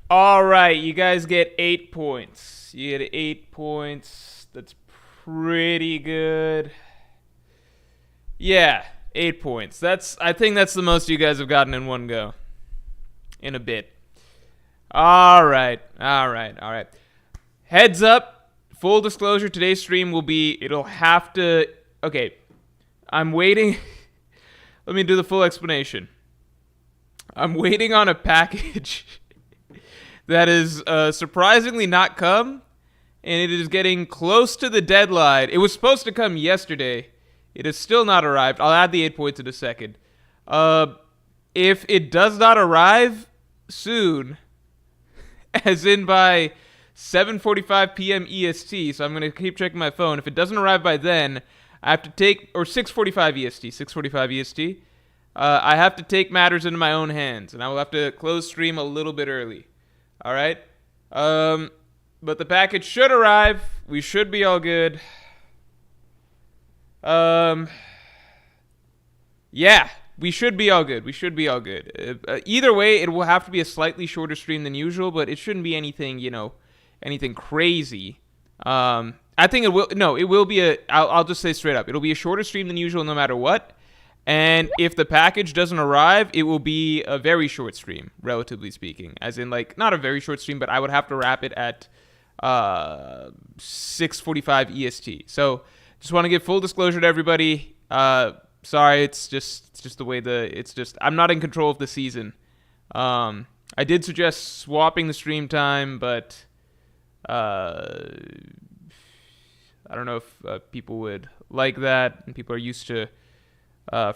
All right, you guys get 8 points. You get 8 points. That's pretty good. Yeah, 8 points. I think that's the most you guys have gotten in one go. In a bit. All right. Heads up. Full disclosure, today's stream will be, it'll have to, okay. I'm waiting. Let me do the full explanation. I'm waiting on a package that is surprisingly not come, and it is getting close to the deadline. It was supposed to come yesterday. It has still not arrived. I'll add the 8 points in a second. If it does not arrive soon, as in by 7:45 p.m. EST, so I'm going to keep checking my phone. If it doesn't arrive by then, I have to take, or 6:45 EST, 6:45 EST, I have to take matters into my own hands, and I will have to close stream a little bit early. All right? But the package should arrive. We should be all good. Yeah, we should be all good. Either way, it will have to be a slightly shorter stream than usual, but it shouldn't be anything, anything crazy. I think it will. No, it will be I'll just say straight up. It'll be a shorter stream than usual no matter what. And if the package doesn't arrive, it will be a very short stream, relatively speaking. As in, like, not a very short stream, but I would have to wrap it at 6:45 EST. So just want to give full disclosure to everybody. Sorry, it's just the way I'm not in control of the season. I did suggest swapping the stream time, but I don't know if people would like that, and people are used to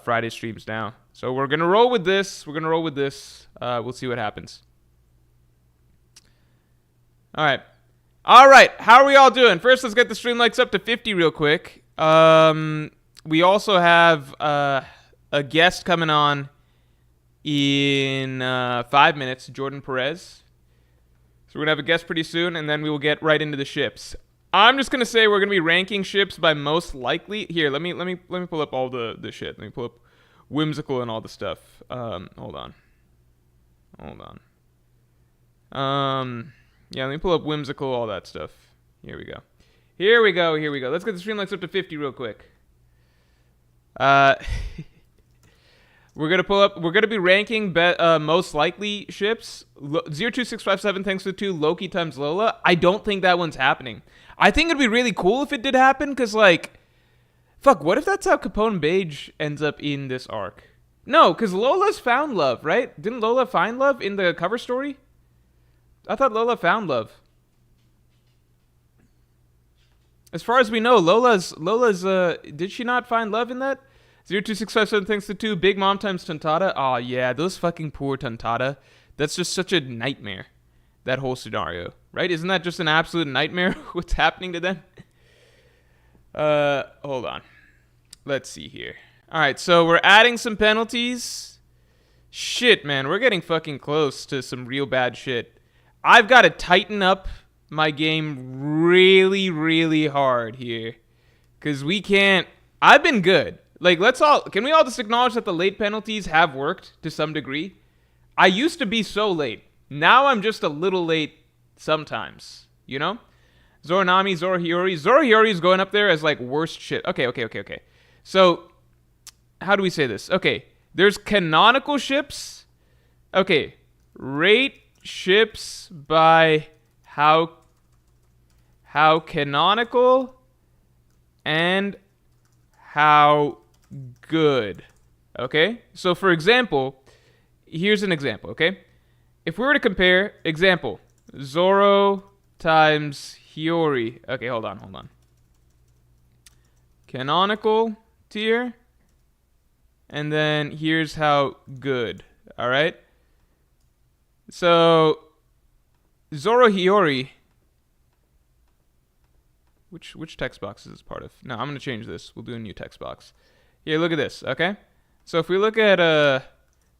Friday streams now. So we're gonna roll with this. We'll see what happens. All right. How are we all doing? First, let's get the stream likes up to 50 real quick. We also have a guest coming on in 5 minutes, Jordan Perez. So we're gonna have a guest pretty soon, and then we will get right into the ships. I'm just gonna say we're gonna be ranking ships by most likely. Here, let me pull up all the shit. Let me pull up Whimsical and all the stuff. Hold on. Yeah, let me pull up Whimsical, all that stuff. Here we go. Let's get the stream likes up to 50 real quick. We're gonna be ranking most likely ships. 02657, thanks for 2. Loki times Lola. I don't think that one's happening. I think it'd be really cool if it did happen, because, like, fuck, what if that's how Capone Beige ends up in this arc? No, because Lola's found love, right? Didn't Lola find love in the cover story? I thought Lola found love. As far as we know, Lola's did she not find love in that? 02657, thanks to 2. Big Mom times Tontada. Oh yeah, those fucking poor Tontada. That's just such a nightmare, that whole scenario, right? Isn't that just an absolute nightmare, what's happening to them? Hold on. Let's see here. Alright, so we're adding some penalties. Shit, man, we're getting fucking close to some real bad shit. I've got to tighten up my game really, really hard here. Because we can't... I've been good. Like, can we all just acknowledge that the late penalties have worked to some degree? I used to be so late. Now I'm just a little late sometimes, you know? Zoro and Nami, Zoro and Hiyori. Zoro and Hiyori is going up there as, like, worst shit. Okay. So, how do we say this? Okay, there's canonical ships. Okay, rate ships by how canonical and how good. Okay? So for example, here's an example, okay? If we were to compare, example, Zoro times Hiyori. Okay, hold on. Canonical tier. And then here's how good. Alright? So, Zoro Hiyori. Which text box is this part of? No, I'm going to change this. We'll do a new text box. Here, look at this, okay? So if we look at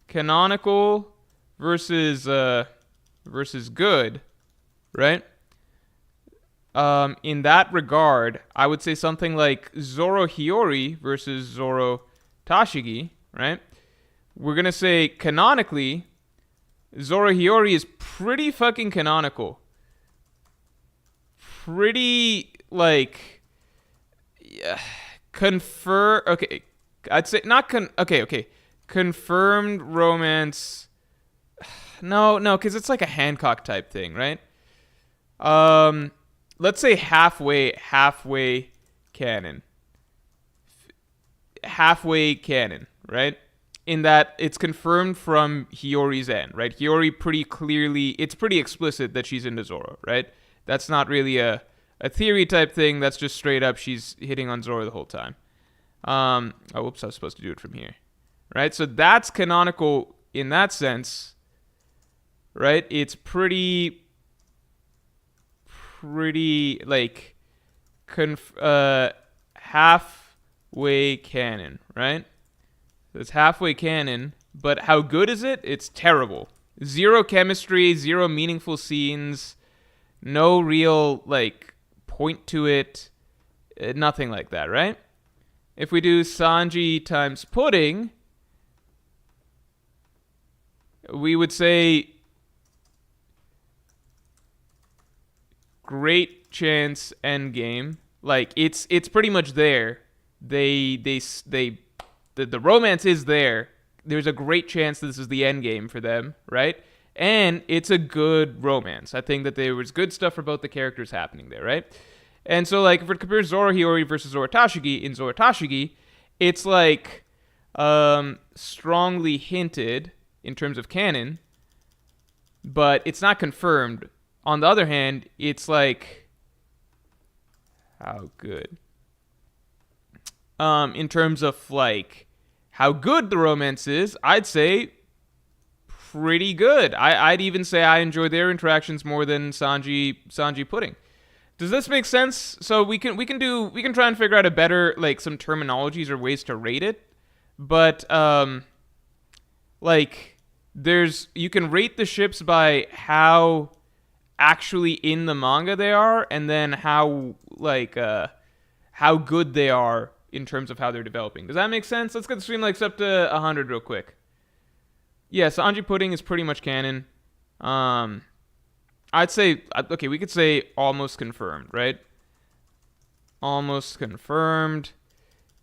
canonical versus good, right? In that regard, I would say something like Zoro Hiyori versus Zoro Tashigi, right? We're going to say canonically, Zoro Hiyori is pretty fucking canonical. Pretty, like, yeah, okay, I'd say not okay. Confirmed romance. No, because it's like a Hancock type thing, right? Let's say halfway canon. Halfway canon, right? In that it's confirmed from Hiyori's end, right? Hiyori pretty clearly, it's pretty explicit that she's into Zoro, right? That's not really a theory type thing. That's just straight up she's hitting on Zoro the whole time. Oh, whoops, I was supposed to do it from here, right? So that's canonical in that sense, right? It's pretty like halfway canon, right? So it's halfway canon, but how good is it? It's terrible. Zero chemistry, zero meaningful scenes, no real like point to it, nothing like that, right? If we do Sanji times pudding, we would say great chance endgame. Like it's pretty much there. The romance is there. There's a great chance this is the end game for them, right? And it's a good romance. I think that there was good stuff for both the characters happening there, right? And so, like, if we compare Zoro Hiyori versus Zoro Tashigi, in Zoro Tashigi, it's like strongly hinted in terms of canon, but it's not confirmed. On the other hand, it's like how good? In terms of like how good the romance is, I'd say pretty good. I'd even say I enjoy their interactions more than Sanji pudding. Does this make sense? So we can try and figure out a better, like, some terminologies or ways to rate it. But like you can rate the ships by how actually in the manga they are, and then how good they are in terms of how they're developing. Does that make sense? Let's get the stream likes up to 100 real quick. Yeah, Sanji pudding is pretty much canon. I'd say, okay, we could say almost confirmed, right? Almost confirmed.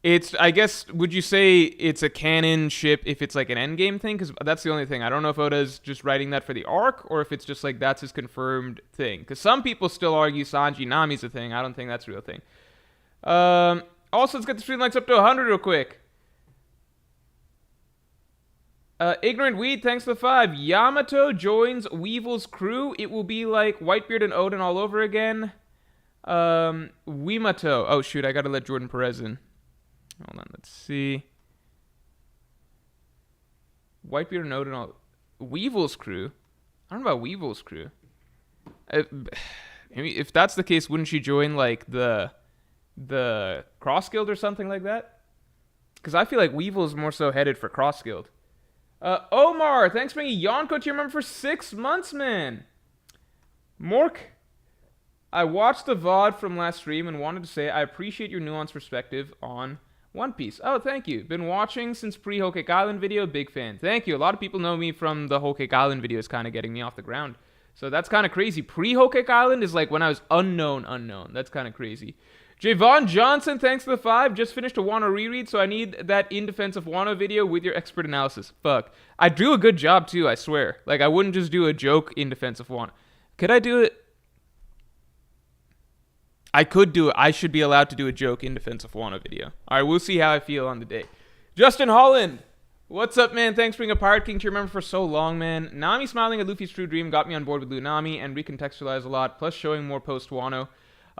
It's, I guess, would you say it's a canon ship if it's like an endgame thing? Because that's the only thing. I don't know if Oda's just writing that for the arc, or if it's just like that's his confirmed thing. Because some people still argue Sanji Nami's a thing. I don't think that's a real thing. Also, let's get the stream likes up to 100 real quick. Ignorant Weed, thanks for the 5. Yamato joins Weevil's crew. It will be like Whitebeard and Odin all over again. Wimato. Oh, shoot, I gotta let Jordan Perez in. Hold on, let's see. Whitebeard and Odin all... Weevil's crew? I don't know about Weevil's crew. Maybe if that's the case, wouldn't she join, like, the Cross Guild or something like that? Because I feel like Weevil's more so headed for Cross Guild. Omar, thanks for bringing Yonko to your member for 6 months, man. Mork, I watched the VOD from last stream and wanted to say I appreciate your nuanced perspective on One Piece. Oh, thank you. Been watching since pre-Whole Cake Island video. Big fan. Thank you. A lot of people know me from the Whole Cake Island videos kind of getting me off the ground. So that's kind of crazy. Pre-Whole Cake Island is like when I was unknown. That's kind of crazy. Javon Johnson, thanks for the 5. Just finished a Wano reread, so I need that In Defense of Wano video with your expert analysis. Fuck. I do a good job, too, I swear. Like, I wouldn't just do a joke In Defense of Wano. Could I do it? I could do it. I should be allowed to do a joke In Defense of Wano video. Alright, we'll see how I feel on the day. Justin Holland, what's up, man? Thanks for being a Pirate King to remember for so long, man. Nami smiling at Luffy's true dream got me on board with Nami and recontextualized a lot, plus showing more post-Wano.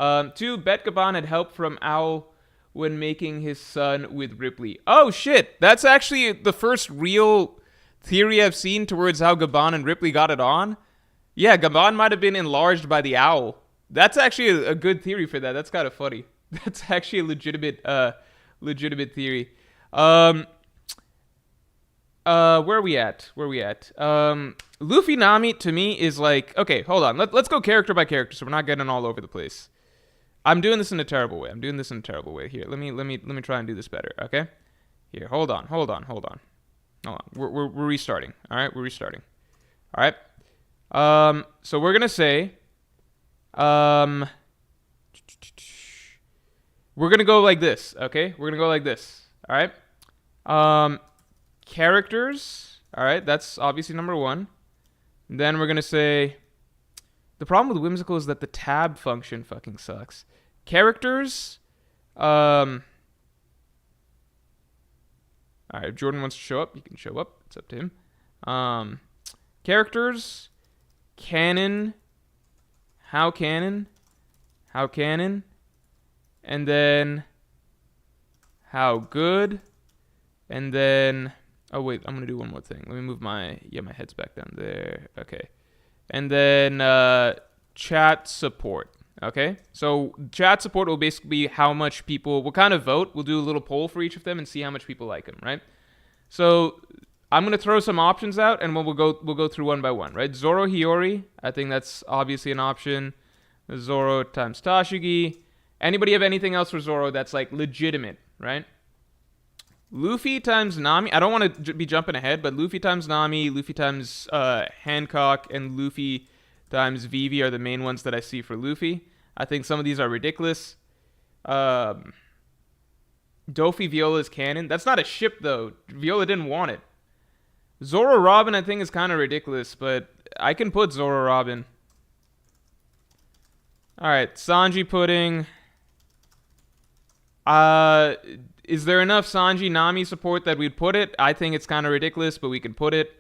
2, Bet Gaban had help from Owl when making his son with Ripley. Oh, shit. That's actually the first real theory I've seen towards how Gaban and Ripley got it on. Yeah, Gaban might have been enlarged by the owl. That's actually a good theory for that. That's kind of funny. That's actually a legitimate theory. Where are we at? Luffy Nami, to me, is like... Okay, hold on. Let's go character by character so we're not getting all over the place. I'm doing this in a terrible way. Here, let me try and do this better, okay? Here, hold on. We're restarting. All right, we're restarting. All right. So we're gonna say, we're gonna go like this, okay? We're gonna go like this, all right? Characters, all right? That's obviously number one. Then we're gonna say, the problem with whimsical is that the tab function fucking sucks. Characters, all right, if Jordan wants to show up, he can show up. It's up to him. Characters, canon, how canon, and then how good, and then, oh wait, I'm gonna do one more thing. Let me move my head's back down there. Okay. And then chat support. Okay, so chat support will basically be how much people will kind of vote. We'll do a little poll for each of them and see how much people like them, right? So I'm gonna throw some options out, and we'll go through one by one, right? Zoro Hiyori, I think that's obviously an option. Zoro times Tashigi. Anybody have anything else for Zoro that's like legitimate, right? Luffy times Nami. I don't want to be jumping ahead, but Luffy times Nami, Luffy times Hancock, and Luffy times Vivi are the main ones that I see for Luffy. I think some of these are ridiculous. Dofi Viola's canon. That's not a ship, though. Viola didn't want it. Zoro Robin, I think, is kind of ridiculous, but I can put Zoro Robin. Alright, Sanji pudding. Is there enough Sanji Nami support that we'd put it? I think it's kind of ridiculous, but we can put it.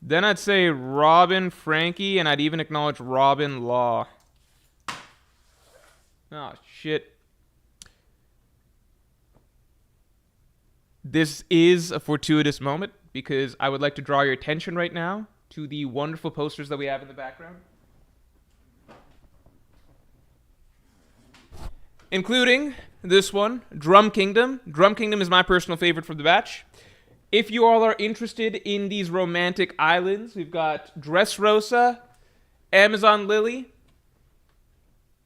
Then I'd say Robin Franky, and I'd even acknowledge Robin Law. Oh, shit. This is a fortuitous moment because I would like to draw your attention right now to the wonderful posters that we have in the background. Including this one, Drum Kingdom. Drum Kingdom is my personal favorite from the batch. If you all are interested in these romantic islands, we've got Dressrosa, Amazon Lily,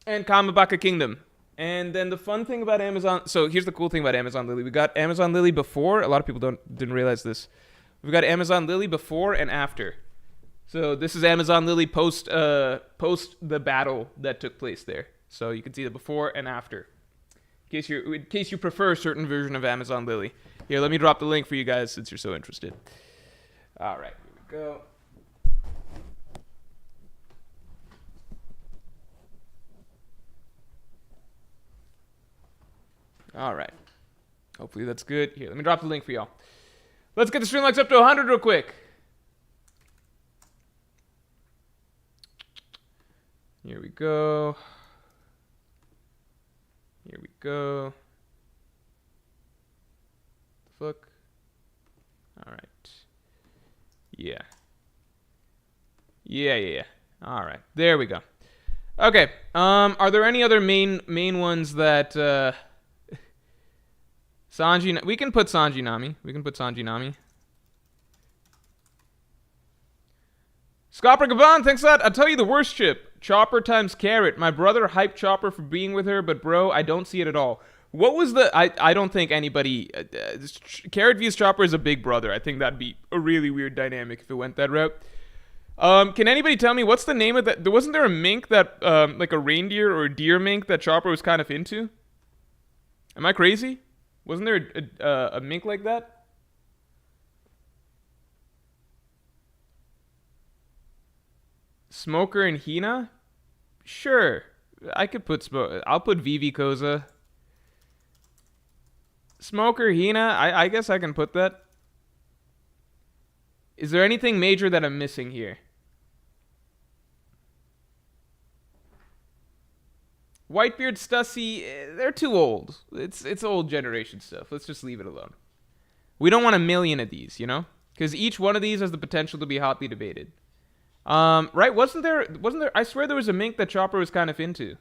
and Kamabaka Kingdom. And then the fun thing about Amazon... So here's the cool thing about Amazon Lily. We got Amazon Lily before. A lot of people didn't realize this. We've got Amazon Lily before and after. So this is Amazon Lily post the battle that took place there. So you can see the before and after. In case you prefer a certain version of Amazon Lily. Here, let me drop the link for you guys since you're so interested. All right, here we go. All right. Hopefully that's good. Here, let me drop the link for y'all. Let's get the stream likes up to 100 real quick. Here we go. Here we go. The fuck? All right. Yeah. Yeah. All right. There we go. Okay. Are there any other main ones that Sanji? We can put Sanji Nami. Scopper Gabon, thanks a lot. I'll tell you the worst ship. Chopper times Carrot. My brother hyped Chopper for being with her, but bro, I don't see it at all. What was the... I don't think anybody... Carrot views Chopper as a big brother. I think that'd be a really weird dynamic if it went that route. Can anybody tell me what's the name of that? Wasn't there a mink that... like a reindeer or a deer mink that Chopper was kind of into? Am I crazy? Wasn't there a mink like that? Smoker and Hina? Sure. I could put I'll put Vivi Koza. Smoker, Hina, I guess I can put that. Is there anything major that I'm missing here? Whitebeard, Stussy, they're too old. It's old generation stuff. Let's just leave it alone. We don't want a million of these, you know? Because each one of these has the potential to be hotly debated. Right, wasn't there, I swear there was a mink that Chopper was kind of into.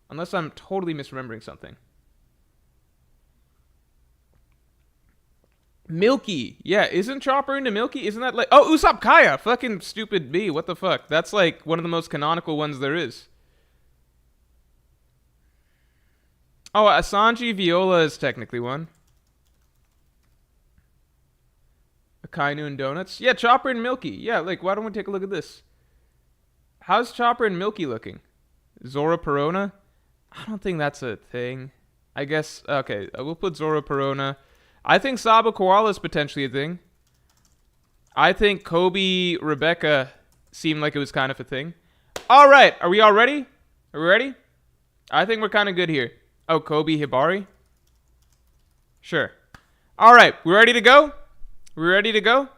Unless I'm totally misremembering something. Milky. Yeah, isn't Chopper into Milky? Isn't that like... Oh, Usopp Kaya! Fucking stupid B, what the fuck? That's like one of the most canonical ones there is. Oh, Sanji Viola is technically one. Akainu and Donuts. Yeah, Chopper and Milky. Yeah, like, why don't we take a look at this? How's Chopper and Milky looking? Zoro Perona? I don't think that's a thing. I guess, okay, we'll put Zoro Perona. I think Sabo Koala is potentially a thing. I think Kobe Rebecca seemed like it was kind of a thing. All right, are we all ready? Are we ready? I think we're kind of good here. Oh, Kobe Hibari? Sure. All right, we ready to go? We ready to go?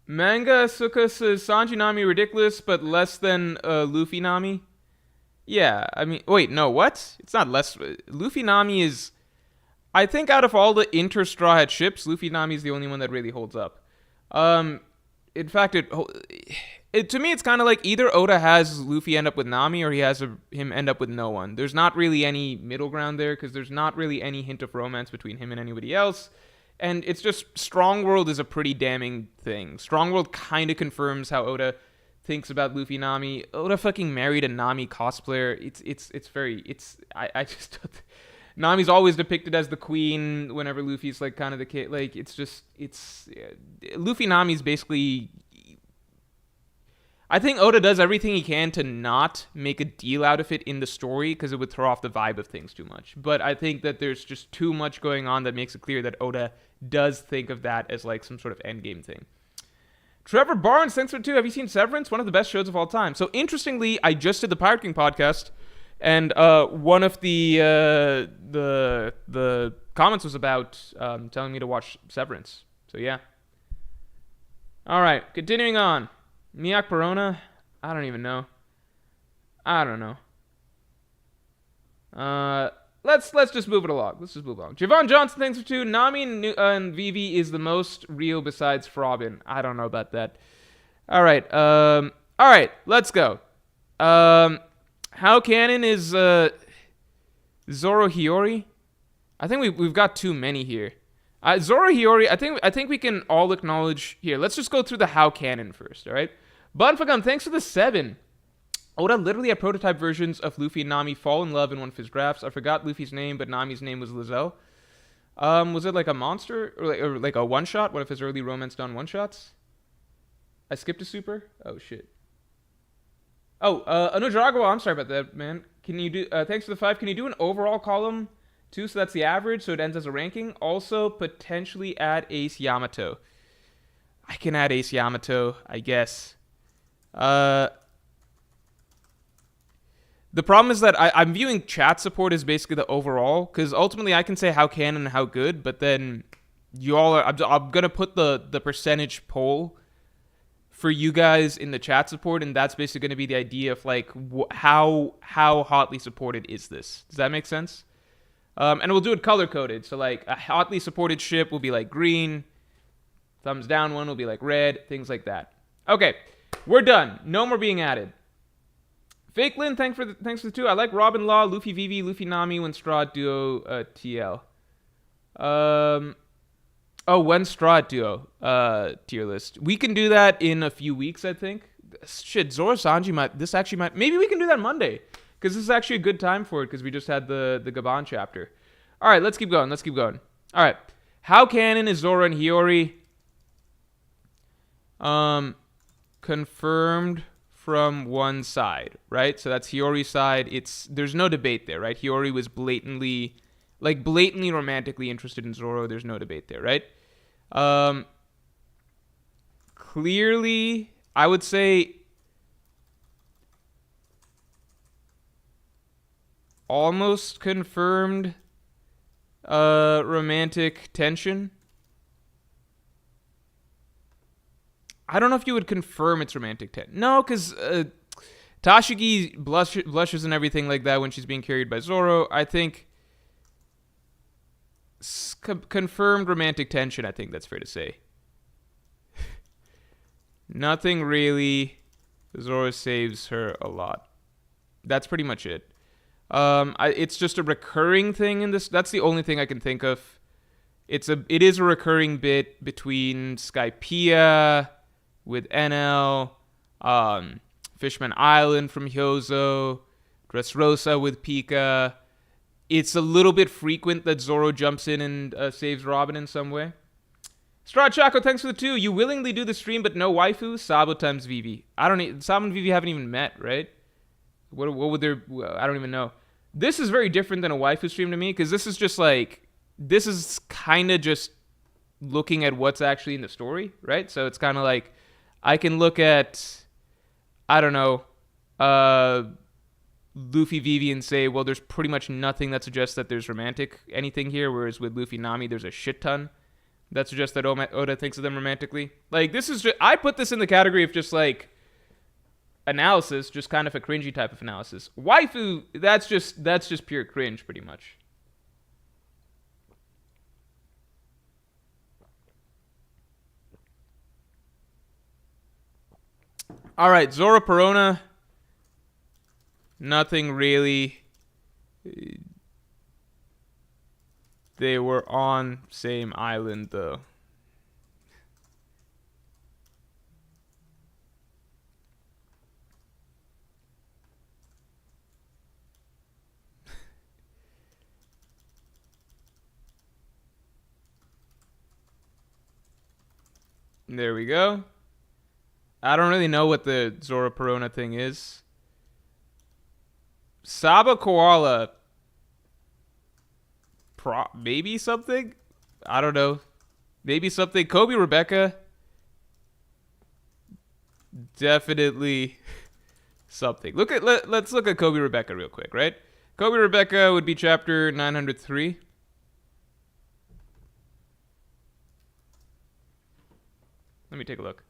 Manga Suka says Sanji Nami ridiculous, but less than Luffy Nami. Yeah, I mean, wait, no, what? It's not less. Luffy Nami is, I think out of all the inter-Straw Hat ships, Luffy Nami is the only one that really holds up. In fact, to me, it's kind of like either Oda has Luffy end up with Nami or he has him end up with no one. There's not really any middle ground there because there's not really any hint of romance between him and anybody else. And it's just, Strong World is a pretty damning thing. Strong World kind of confirms how Oda thinks about Luffy Nami. Oda fucking married a Nami cosplayer. I just, Nami's always depicted as the queen whenever Luffy's like kind of the kid. Like, Luffy Nami's basically, I think Oda does everything he can to not make a deal out of it in the story because it would throw off the vibe of things too much. But I think that there's just too much going on that makes it clear that Oda does think of that as like some sort of endgame thing. Trevor Barnes, thanks for 2. Have you seen Severance? One of the best shows of all time. So interestingly, I just did the Pirate King podcast, and one of the comments was about telling me to watch Severance. So yeah. All right, continuing on. Miak Perona? I don't even know. I don't know. Let's just move it along. Let's just move along. Javon Johnson, thanks for 2. Nami and Vivi is the most real besides Frobin. I don't know about that. All right. Let's go. How canon is Zoro Hiyori? I think we've got too many here. Zoro Hiyori, I think we can all acknowledge here. Let's just go through the how canon first, all right? Bunfagum, thanks for the 7. Oda literally had prototype versions of Luffy and Nami fall in love in one of his drafts. I forgot Luffy's name, but Nami's name was Lizelle. Was it like a monster or like a one shot? One of his early romance done one shots? I skipped a super. Oh shit. Oh, Anudragwa, I'm sorry about that, man. Can you do? Thanks for the 5. Can you do an overall column too? So that's the average, so it ends as a ranking. Also, potentially add Ace Yamato. I can add Ace Yamato, I guess. The problem is that I'm viewing chat support as basically the overall, because ultimately I can say how canon and how good, but then you all are. I'm gonna put the percentage poll for you guys in the chat support, and that's basically gonna be the idea of like how hotly supported is this? Does that make sense? And we'll do it color coded. So like a hotly supported ship will be like green, thumbs down one will be like red, things like that. Okay, we're done. No more being added. Fake Lynn, thanks for the 2. I like Robin Law, Luffy Vivi, Luffy Nami, when Straw Duo TL. When Straw Duo tier list. We can do that in a few weeks, I think. Shit, Zoro Sanji might. Maybe we can do that Monday, because this is actually a good time for it, because we just had the Gabon chapter. All right, let's keep going. All right, how canon is Zoro and Hiyori? Confirmed from one side, right? So that's Hiyori's side. There's no debate there, right? Hiyori was blatantly romantically interested in Zoro. There's no debate there, right? Clearly, I would say almost confirmed romantic tension. I don't know if you would confirm it's romantic tension. No, because Tashigi blushes and everything like that when she's being carried by Zoro. I think confirmed romantic tension, I think that's fair to say. Nothing really. Zoro saves her a lot. That's pretty much it. It's just a recurring thing in this. That's the only thing I can think of. It is a recurring bit between Skypiea with NL, Fishman Island from Hyozo, Dressrosa with Pika. It's a little bit frequent that Zoro jumps in and saves Robin in some way. Straw Choco, thanks for the 2. You willingly do the stream, but no waifu? Sabo times Vivi. I don't need. Sabo and Vivi haven't even met, right? What would there? I don't even know. This is very different than a waifu stream to me because this is just like this is kind of just looking at what's actually in the story, right? So it's kind of like I can look at I don't know, Luffy Vivi and say, well, there's pretty much nothing that suggests that there's romantic anything here, whereas with Luffy Nami, there's a shit ton that suggests that Oda thinks of them romantically. Like this is just I put this in the category of just like analysis, just kind of a cringy type of analysis. Waifu, that's just pure cringe, pretty much. All right, Zoro Perona. Nothing really. They were on same island though. There we go. I don't really know what the Zoro Perona thing is. Saba Koala. Maybe something? I don't know. Maybe something. Kobe Rebecca. Definitely something. Let's look at Kobe Rebecca real quick, right? Kobe Rebecca would be chapter 903. Let me take a look.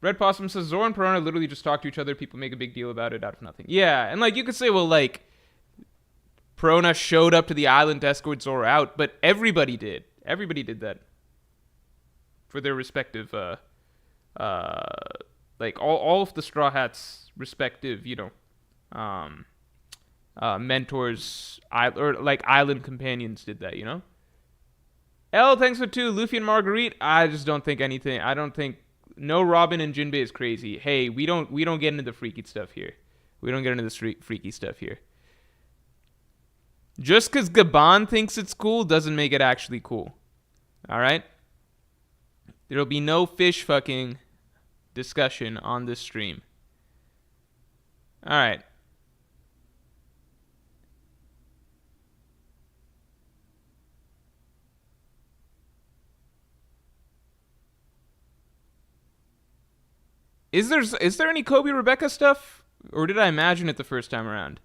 Red Possum says Zoro and Piranha literally just talk to each other. People make a big deal about it out of nothing. Yeah, and like you could say, well, like Piranha showed up to the island to escort Zoro out, but everybody did. Everybody did that for their respective, like all of the Straw Hats' respective, mentors, or like island companions did that, you know. L, thanks for 2. Luffy and Marguerite. I just don't think anything. I don't think no Robin and Jinbei is crazy. Hey, we don't get into the freaky stuff here. We don't get into the freaky stuff here. Just because Gabon thinks it's cool doesn't make it actually cool. All right. There'll be no fish fucking discussion on this stream. All right. Is there any Kobe Rebecca stuff? Or did I imagine it the first time around?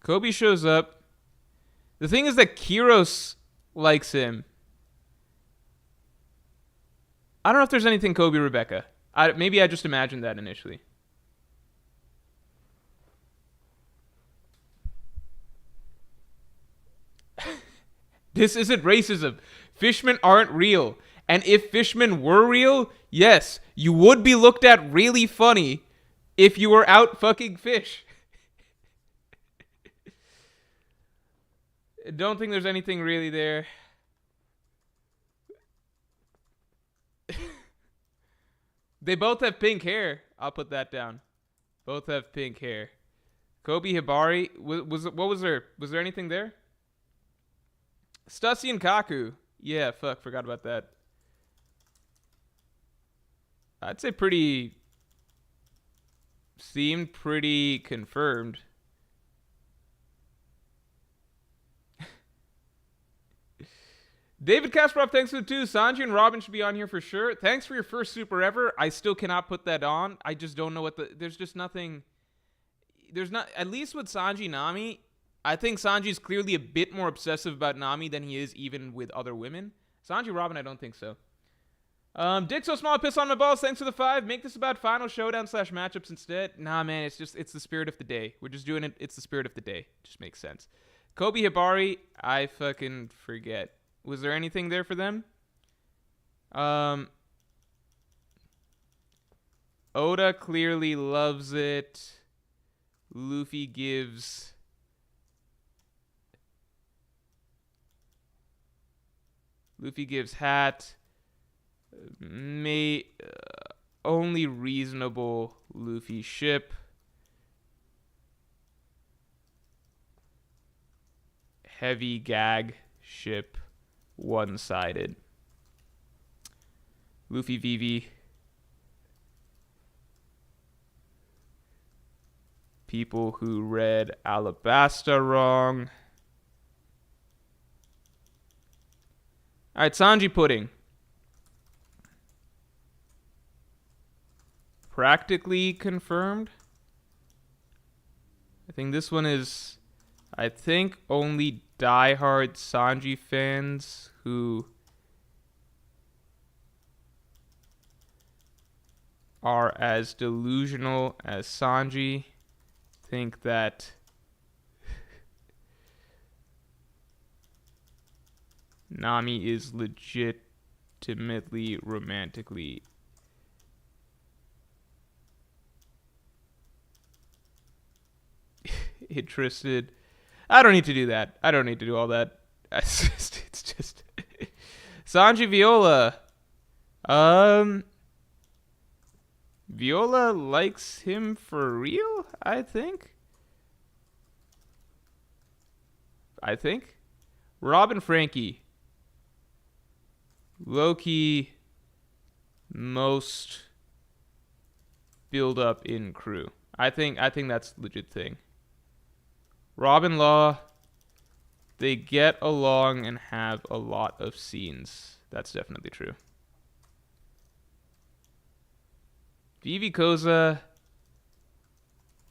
Kobe shows up. The thing is that Kiros likes him. I don't know if there's anything Kobe Rebecca. Maybe I just imagined that initially. This isn't racism. Fishmen aren't real. And if fishmen were real, yes, you would be looked at really funny if you were out fucking fish. Don't think there's anything really there. They both have pink hair. I'll put that down. Both have pink hair. Kobe Hibari. What was there? Was there anything there? Stussy and Kaku. Yeah, fuck. Forgot about that. I'd say pretty... Seemed pretty confirmed. David Kasparov, thanks for the 2. Sanji and Robin should be on here for sure. Thanks for your first super ever. I still cannot put that on. I just don't know what the... There's just nothing... There's not... At least with Sanji Nami, I think Sanji's clearly a bit more obsessive about Nami than he is even with other women. Sanji Robin, I don't think so. Dick so small, piss on my balls. Thanks for the 5. Make this about final showdown / matchups instead. Nah, man, it's the spirit of the day. We're just doing it. It's the spirit of the day. Just makes sense. Kobe Hibari, I fucking forget. Was there anything there for them? Oda clearly loves it. Luffy gives... hat. Only reasonable Luffy ship. Heavy gag ship one-sided. Luffy Vivi. People who read Alabasta wrong. Alright, Sanji Pudding. Practically confirmed. I think this one is... I think only diehard Sanji fans who are as delusional as Sanji think that Nami is legitimately romantically interested. I don't need to do that. I don't need to do all that. It's just Sanji Viola. Viola likes him for real, I think. Rob and Franky. Low-key most build up in crew. I think that's a legit thing. Rob and Law, they get along and have a lot of scenes. That's definitely true. Vivi Koza.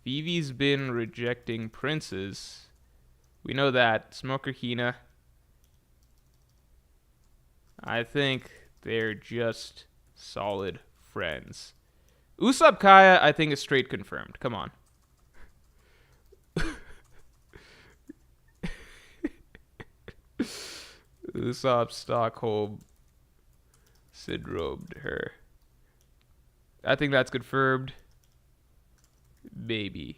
Vivi's been rejecting princes. We know that. Smoker Hina. I think they're just solid friends. Usopp Kaya, I think, is straight confirmed. Come on. Usopp Stockholm syndromed her. I think that's confirmed. Maybe.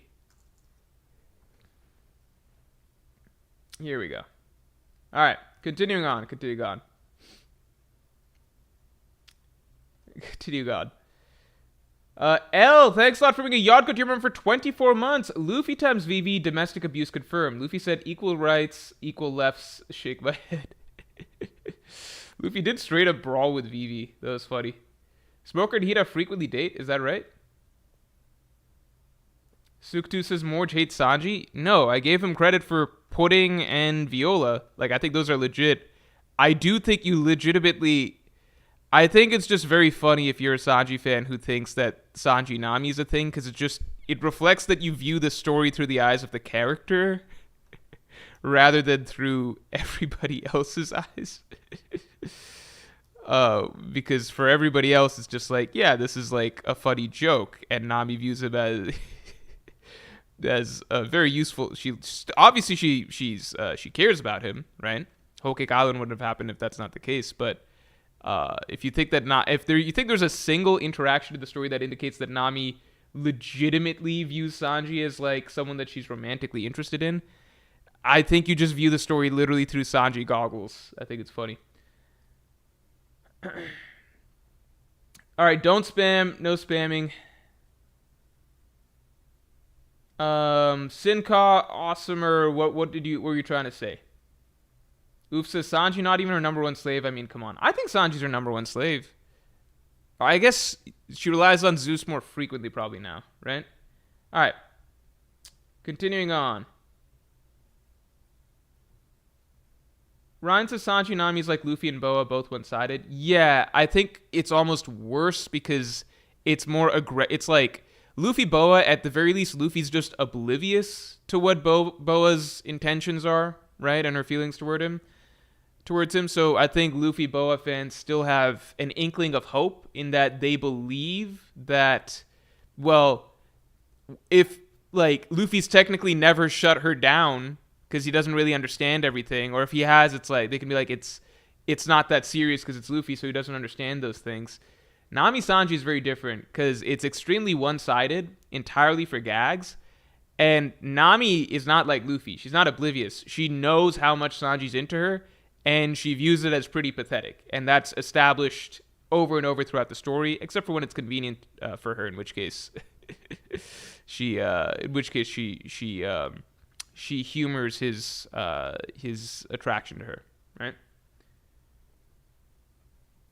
Here we go. All right, continuing on. Continue on. L, thanks a lot for being a Yodko to your member for 24 months. Luffy times VV, domestic abuse confirmed. Luffy said equal rights, equal lefts, shake my head. Luffy did straight up brawl with VV. That was funny. Smoker and Hida frequently date, is that right? Suktu says Morj hates Sanji. No, I gave him credit for Pudding and Viola. Like, I think those are legit. I do think you legitimately... I think it's just very funny if you're a Sanji fan who thinks that Sanji Nami is a thing, because it reflects that you view the story through the eyes of the character rather than through everybody else's eyes. Because for everybody else, it's just like, yeah, this is like a funny joke, and Nami views him as a very useful. She obviously she cares about him, right? Whole Cake Island wouldn't have happened if that's not the case. But if you think that you think there's a single interaction in the story that indicates that Nami legitimately views Sanji as like someone that she's romantically interested in, I think you just view the story literally through Sanji goggles. I think it's funny. All right, don't spam. No spamming. Sinka, awesomer. What were you trying to say? Oof says Sanji not even her number one slave. I mean, come on. I think Sanji's her number one slave. I guess she relies on Zeus more frequently probably now, right? All right. Continuing on. Ryan says Sanji and Nami is like Luffy and Boa, both one-sided. Yeah, I think it's almost worse because it's more it's like Luffy Boa, at the very least, Luffy's just oblivious to what Boa's intentions are, right? And her feelings towards him. So I think Luffy Boa fans still have an inkling of hope in that they believe that, well, if like Luffy's technically never shut her down because he doesn't really understand everything, or if he has, it's like they can be like it's not that serious because it's Luffy, so he doesn't understand those things. Nami Sanji is very different because it's extremely one-sided, entirely for gags. And Nami is not like Luffy. She's not oblivious. She knows how much Sanji's into her, and she views it as pretty pathetic. And that's established over and over throughout the story, except for when it's convenient for her, in which case she humors his attraction to her, right?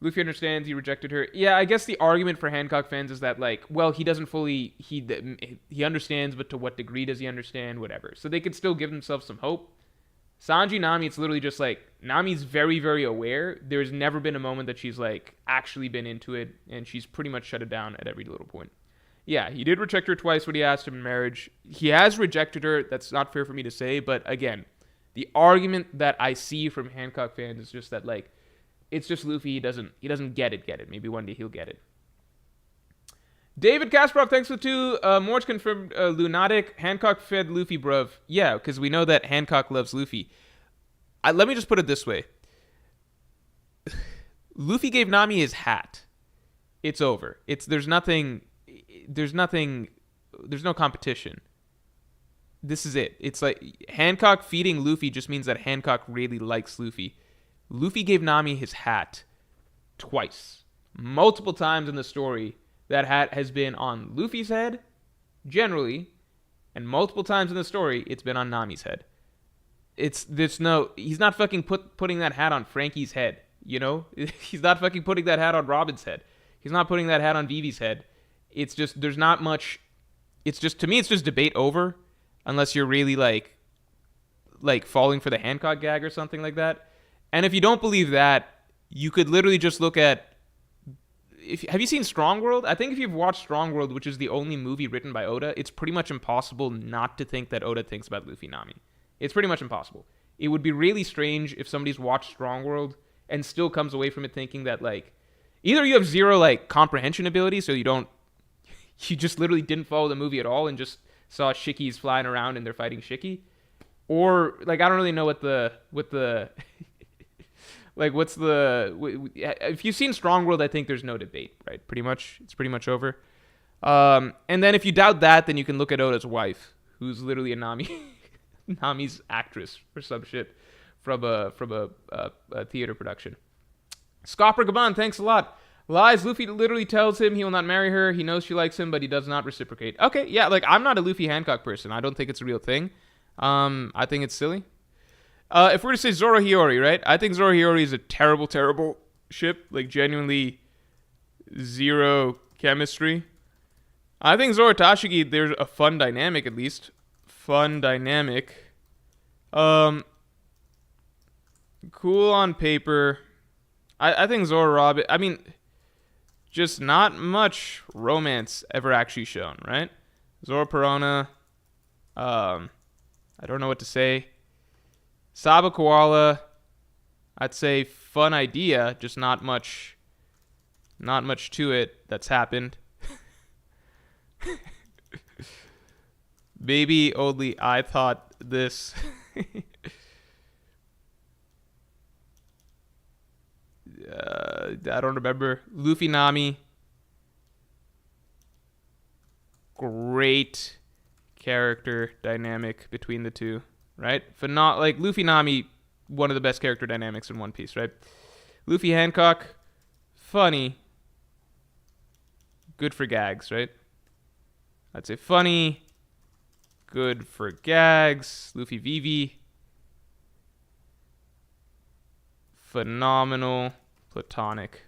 Luffy understands he rejected her. Yeah, I guess the argument for Hancock fans is that, like, well, he doesn't fully, he understands, but to what degree does he understand? Whatever. So they could still give themselves some hope. Sanji Nami, it's literally just like, Nami's very, very aware. There's never been a moment that she's, like, actually been into it, and she's pretty much shut it down at every little point. Yeah, he did reject her twice when he asked him in marriage. He has rejected her. That's not fair for me to say, but again, the argument that I see from Hancock fans is just that, like, it's just Luffy. He doesn't get it. Maybe one day he'll get it. David Kasparov, thanks for the 2. Morj confirmed Lunatic. Hancock fed Luffy, bruv. Yeah, because we know that Hancock loves Luffy. Let me just put it this way. Luffy gave Nami his hat. It's over. There's no competition. This is it. It's like Hancock feeding Luffy just means that Hancock really likes Luffy. Luffy gave Nami his hat twice. Multiple times in the story, that hat has been on Luffy's head, generally, and multiple times in the story, it's been on Nami's head. He's not fucking putting that hat on Franky's head, you know? He's not fucking putting that hat on Robin's head. He's not putting that hat on Vivi's head. It's just, there's not much, to me, it's just debate over, unless you're really, like falling for the Hancock gag or something like that. And if you don't believe that, you could literally just look at... have you seen Strong World? I think if you've watched Strong World, which is the only movie written by Oda, it's pretty much impossible not to think that Oda thinks about Luffy Nami. It's pretty much impossible. It would be really strange if somebody's watched Strong World and still comes away from it thinking that, like, either you have zero, like, comprehension ability, so you just literally didn't follow the movie at all and just saw Shikis flying around and they're fighting Shiki, or, like, I don't really know what the like, if you've seen Strong World, I think there's no debate, right? It's pretty much over. And then if you doubt that, then you can look at Oda's wife, who's literally a Nami's actress or some shit from a theater production. Scopper Gabon, thanks a lot. Lies, Luffy literally tells him he will not marry her. He knows she likes him, but he does not reciprocate. Okay, yeah, like, I'm not a Luffy Hancock person. I don't think it's a real thing. I think it's silly. If we're to say Zoro Hiyori, right? I think Zoro Hiyori is a terrible, terrible ship. Like, genuinely zero chemistry. I think Zoro Tashigi, there's a fun dynamic, at least. Fun dynamic. Cool on paper. I think Zoro Robin... I mean, just not much romance ever actually shown, right? Zoro Perona... I don't know what to say. Saba Koala, I'd say fun idea, just not much to it that's happened. Maybe only I thought this. I don't remember. Luffy Nami, great character dynamic between the two. Right? Like, Luffy Nami, one of the best character dynamics in One Piece, right? Luffy Hancock, funny. Good for gags, right? I'd say funny. Good for gags. Luffy Vivi. Phenomenal. Platonic.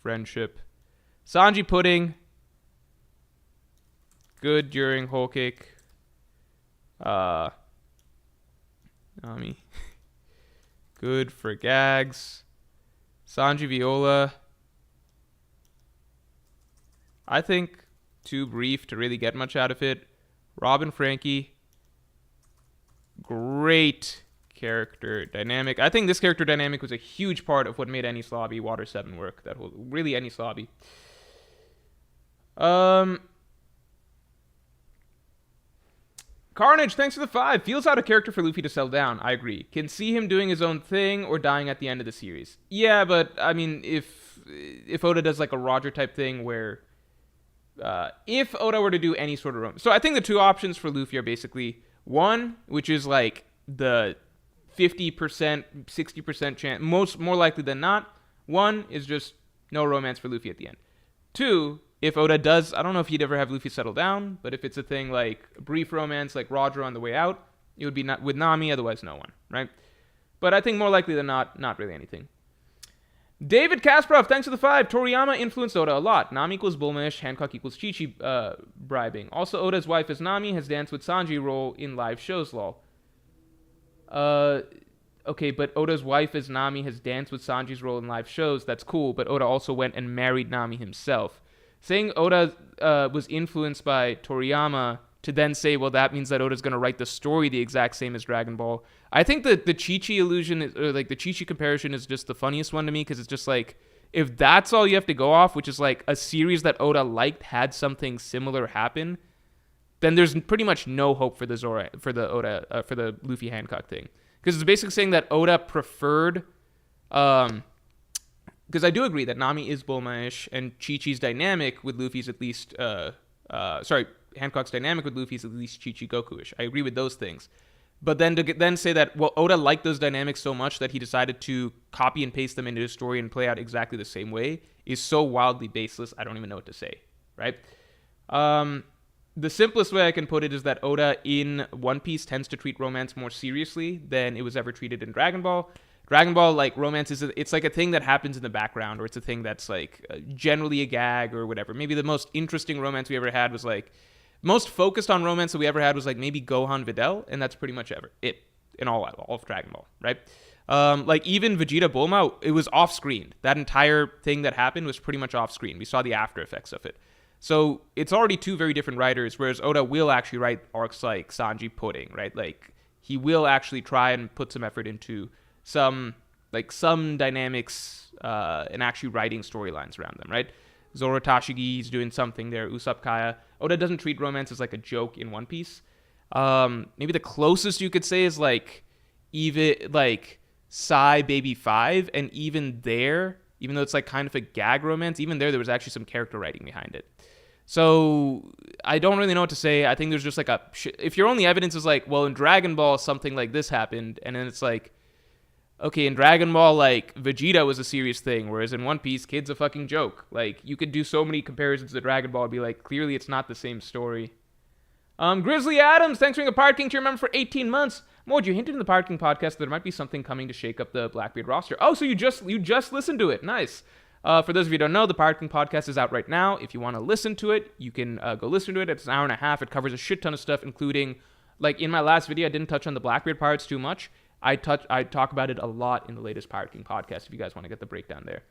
Friendship. Sanji Pudding. Good during Whole Cake. Nami. Good for gags. Sanji Viola. I think too brief to really get much out of it. Robin Franky. Great character dynamic. I think this character dynamic was a huge part of what made Enies Lobby Water 7 work. That whole, really Enies Lobby. Carnage, thanks for the 5. Feels out of character for Luffy to settle down. I agree. Can see him doing his own thing or dying at the end of the series. Yeah, but I mean, if Oda does like a Roger type thing where, if Oda were to do any sort of romance, so I think the two options for Luffy are basically one, which is like the 50%, 60% chance, more likely than not. One is just no romance for Luffy at the end. Two, if Oda does, I don't know if he'd ever have Luffy settle down, but if it's a thing like a brief romance like Roger on the way out, it would be not with Nami, otherwise no one, right? But I think more likely than not really anything. David Kasparov, thanks for the 5. Toriyama influenced Oda a lot. Nami equals Bulmish, Hancock equals Chi-Chi bribing. Also, Oda's wife is Nami, has danced with Sanji role in live shows, lol. Okay, but Oda's wife is Nami, has danced with Sanji's role in live shows. That's cool, but Oda also went and married Nami himself. Saying Oda was influenced by Toriyama to then say, well, that means that Oda's going to write the story the exact same as Dragon Ball. I think that the Chi-Chi illusion, or like the Chi-Chi comparison is just the funniest one to me, because it's just like, if that's all you have to go off, which is like a series that Oda liked had something similar happen, then there's pretty much no hope for the for the Luffy Hancock thing. Because it's basically saying that Oda preferred, because I do agree that Nami is Bulma-ish, and Chi-Chi's dynamic with Luffy's at least, Hancock's dynamic with Luffy's at least Chi-Chi Goku-ish. I agree with those things. But then to then say that, well, Oda liked those dynamics so much that he decided to copy and paste them into his story and play out exactly the same way is so wildly baseless, I don't even know what to say, right? The simplest way I can put it is that Oda in One Piece tends to treat romance more seriously than it was ever treated in Dragon Ball. Dragon Ball, like, romance it's like a thing that happens in the background, or it's a thing that's like generally a gag or whatever. Maybe the most interesting romance we ever had was like, most focused on romance that we ever had was like maybe Gohan Videl, and that's pretty much it in all of Dragon Ball, right? Like even Vegeta Bulma, it was off screen. That entire thing that happened was pretty much off screen. We saw the after effects of it. So it's already two very different writers, whereas Oda will actually write arcs like Sanji Pudding, right? Like he will actually try and put some effort into some dynamics and actually writing storylines around them, right? Zoro Tashigi, he's doing something there. Usopp Kaya. Oda doesn't treat romance as like a joke in One Piece. Maybe the closest you could say is like even like Sai Baby 5, and even there, even though it's like kind of a gag romance, even there was actually some character writing behind it. So I don't really know what to say. I think there's just like if your only evidence is like, well, in Dragon Ball something like this happened, and then it's like, okay, in Dragon Ball, like, Vegeta was a serious thing, whereas in One Piece, kid's a fucking joke. Like, you could do so many comparisons to Dragon Ball and be like, clearly it's not the same story. Grizzly Adams, thanks for being a Pirate King to your member for 18 months. Morj, you hinted in the Pirate King podcast that there might be something coming to shake up the Blackbeard roster. Oh, so you just listened to it. Nice. For those of you who don't know, the Pirate King podcast is out right now. If you want to listen to it, you can go listen to it. It's an hour and a half. It covers a shit ton of stuff, including, like, in my last video, I didn't touch on the Blackbeard Pirates too much. I talk about it a lot in the latest Pirate King podcast if you guys want to get the breakdown there,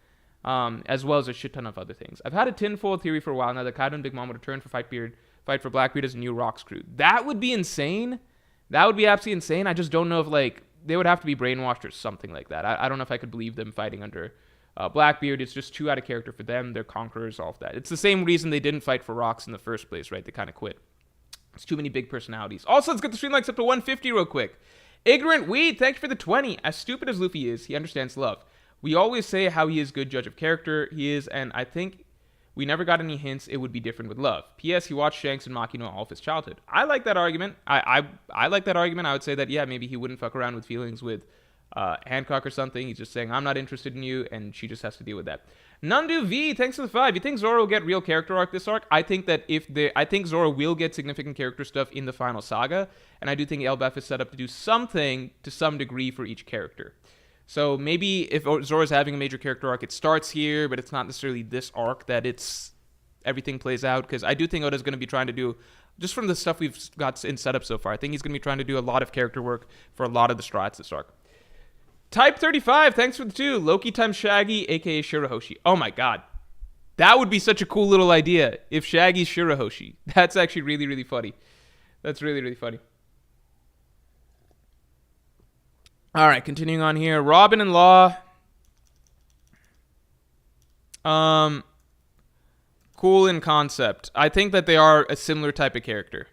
as well as a shit ton of other things. I've had a tinfoil theory for a while now that Kaido and Big Mom would return for fight for Blackbeard as a new Rocks crew. That would be insane. That would be absolutely insane. I just don't know if, like, they would have to be brainwashed or something like that. I don't know if I could believe them fighting under Blackbeard. It's just too out of character for them. They're conquerors, all of that. It's the same reason they didn't fight for Rocks in the first place, right? They kind of quit. It's too many big personalities. Also, let's get the stream likes up to 150 real quick. Ignorant Weed, thanks for the 20. As stupid as Luffy is, he understands love. We always say how he is good judge of character. He is, and I think we never got any hints it would be different with love. P.S. He watched Shanks and Makino all of his childhood. I like that argument. I like that argument. I would say that, yeah, maybe he wouldn't fuck around with feelings with Hancock or something. He's just saying, I'm not interested in you, and she just has to deal with that. Nundu V, thanks for the 5. You think Zoro will get real character arc this arc? I think that I think Zoro will get significant character stuff in the final saga, and I do think Elbaf is set up to do something to some degree for each character. So maybe if Zoro's having a major character arc, it starts here, but it's not necessarily this arc that everything plays out, because I do think Oda's going to be trying to do, just from the stuff we've got in setup so far, I think he's going to be trying to do a lot of character work for a lot of the Strats this arc. Type 35, thanks for the 2. Loki times Shaggy, aka Shirahoshi. Oh my god. That would be such a cool little idea if Shaggy's Shirahoshi. That's actually really, really funny. That's really, really funny. Alright, continuing on here. Robin and Law. Cool in concept. I think that they are a similar type of character.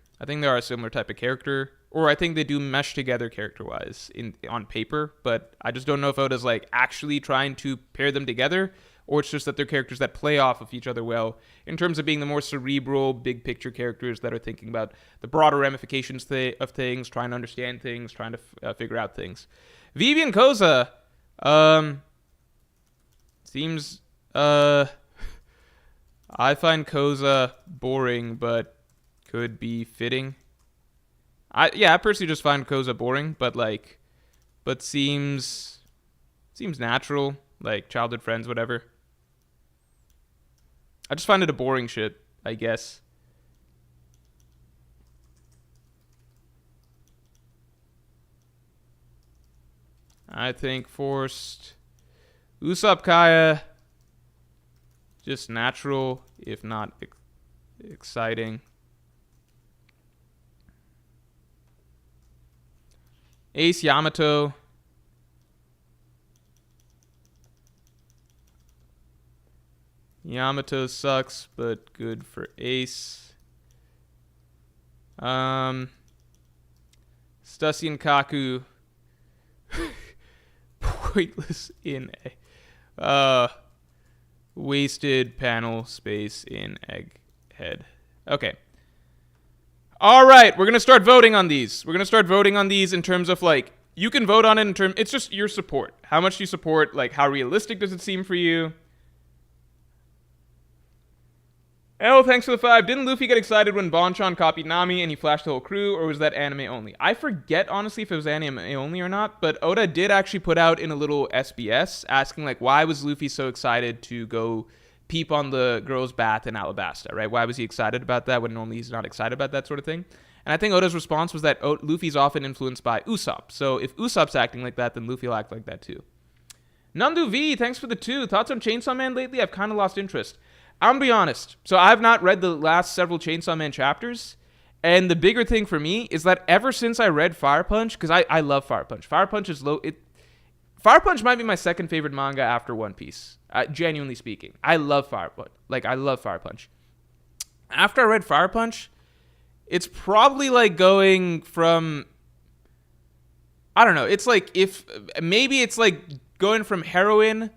Or I think they do mesh together character-wise on paper, but I just don't know if Oda's like actually trying to pair them together, or it's just that they're characters that play off of each other well in terms of being the more cerebral, big-picture characters that are thinking about the broader ramifications of things, trying to understand things, trying to figure out things. Vivian Koza seems... I find Koza boring, but could be fitting. I personally just find Koza boring, but seems natural. Like childhood friends, whatever. I just find it a boring shit, I guess. I think forced. Usopp Kaya. Just natural, if not exciting. Ace Yamato. Yamato sucks, but good for Ace. Stussy and Kaku. Pointless in wasted panel space in Egghead. Okay. All right, we're going to start voting on these. We're going to start voting on these in terms of, like, you can vote on it in terms, it's just your support. How much do you support? Like, how realistic does it seem for you? Oh, thanks for the 5. Didn't Luffy get excited when Bonchan copied Nami and he flashed the whole crew, or was that anime only? I forget, honestly, if it was anime only or not, but Oda did actually put out in a little SBS asking, like, why was Luffy so excited to go peep on the girls' bath in Alabasta, right? Why was he excited about that when normally he's not excited about that sort of thing? And I think Oda's response was that Luffy's often influenced by Usopp. So if Usopp's acting like that, then Luffy will act like that too. Nandu V, thanks for the 2. Thoughts on Chainsaw Man lately? I've kind of lost interest. I'm gonna be honest. So I've not read the last several Chainsaw Man chapters. And the bigger thing for me is that ever since I read Fire Punch, because I love Fire Punch. Fire Punch is Fire Punch might be my second favorite manga after One Piece. Genuinely speaking. I love Fire Punch. I love Fire Punch. After I read Fire Punch, it's probably like going from, I don't know, it's like maybe it's like going from heroin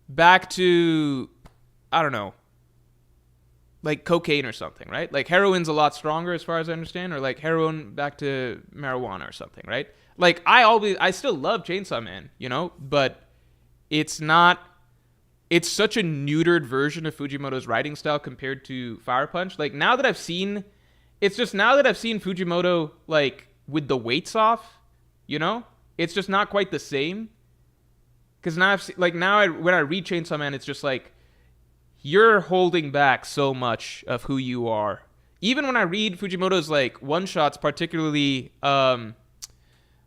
back to, I don't know, like cocaine or something, right? Like heroin's a lot stronger as far as I understand, or like heroin back to marijuana or something, right? Like I still love Chainsaw Man, you know, but it's such a neutered version of Fujimoto's writing style compared to Fire Punch. Like now that I've seen Fujimoto like with the weights off, you know, it's just not quite the same. Because now when I read Chainsaw Man, it's just like, you're holding back so much of who you are. Even when I read Fujimoto's like one shots, particularly what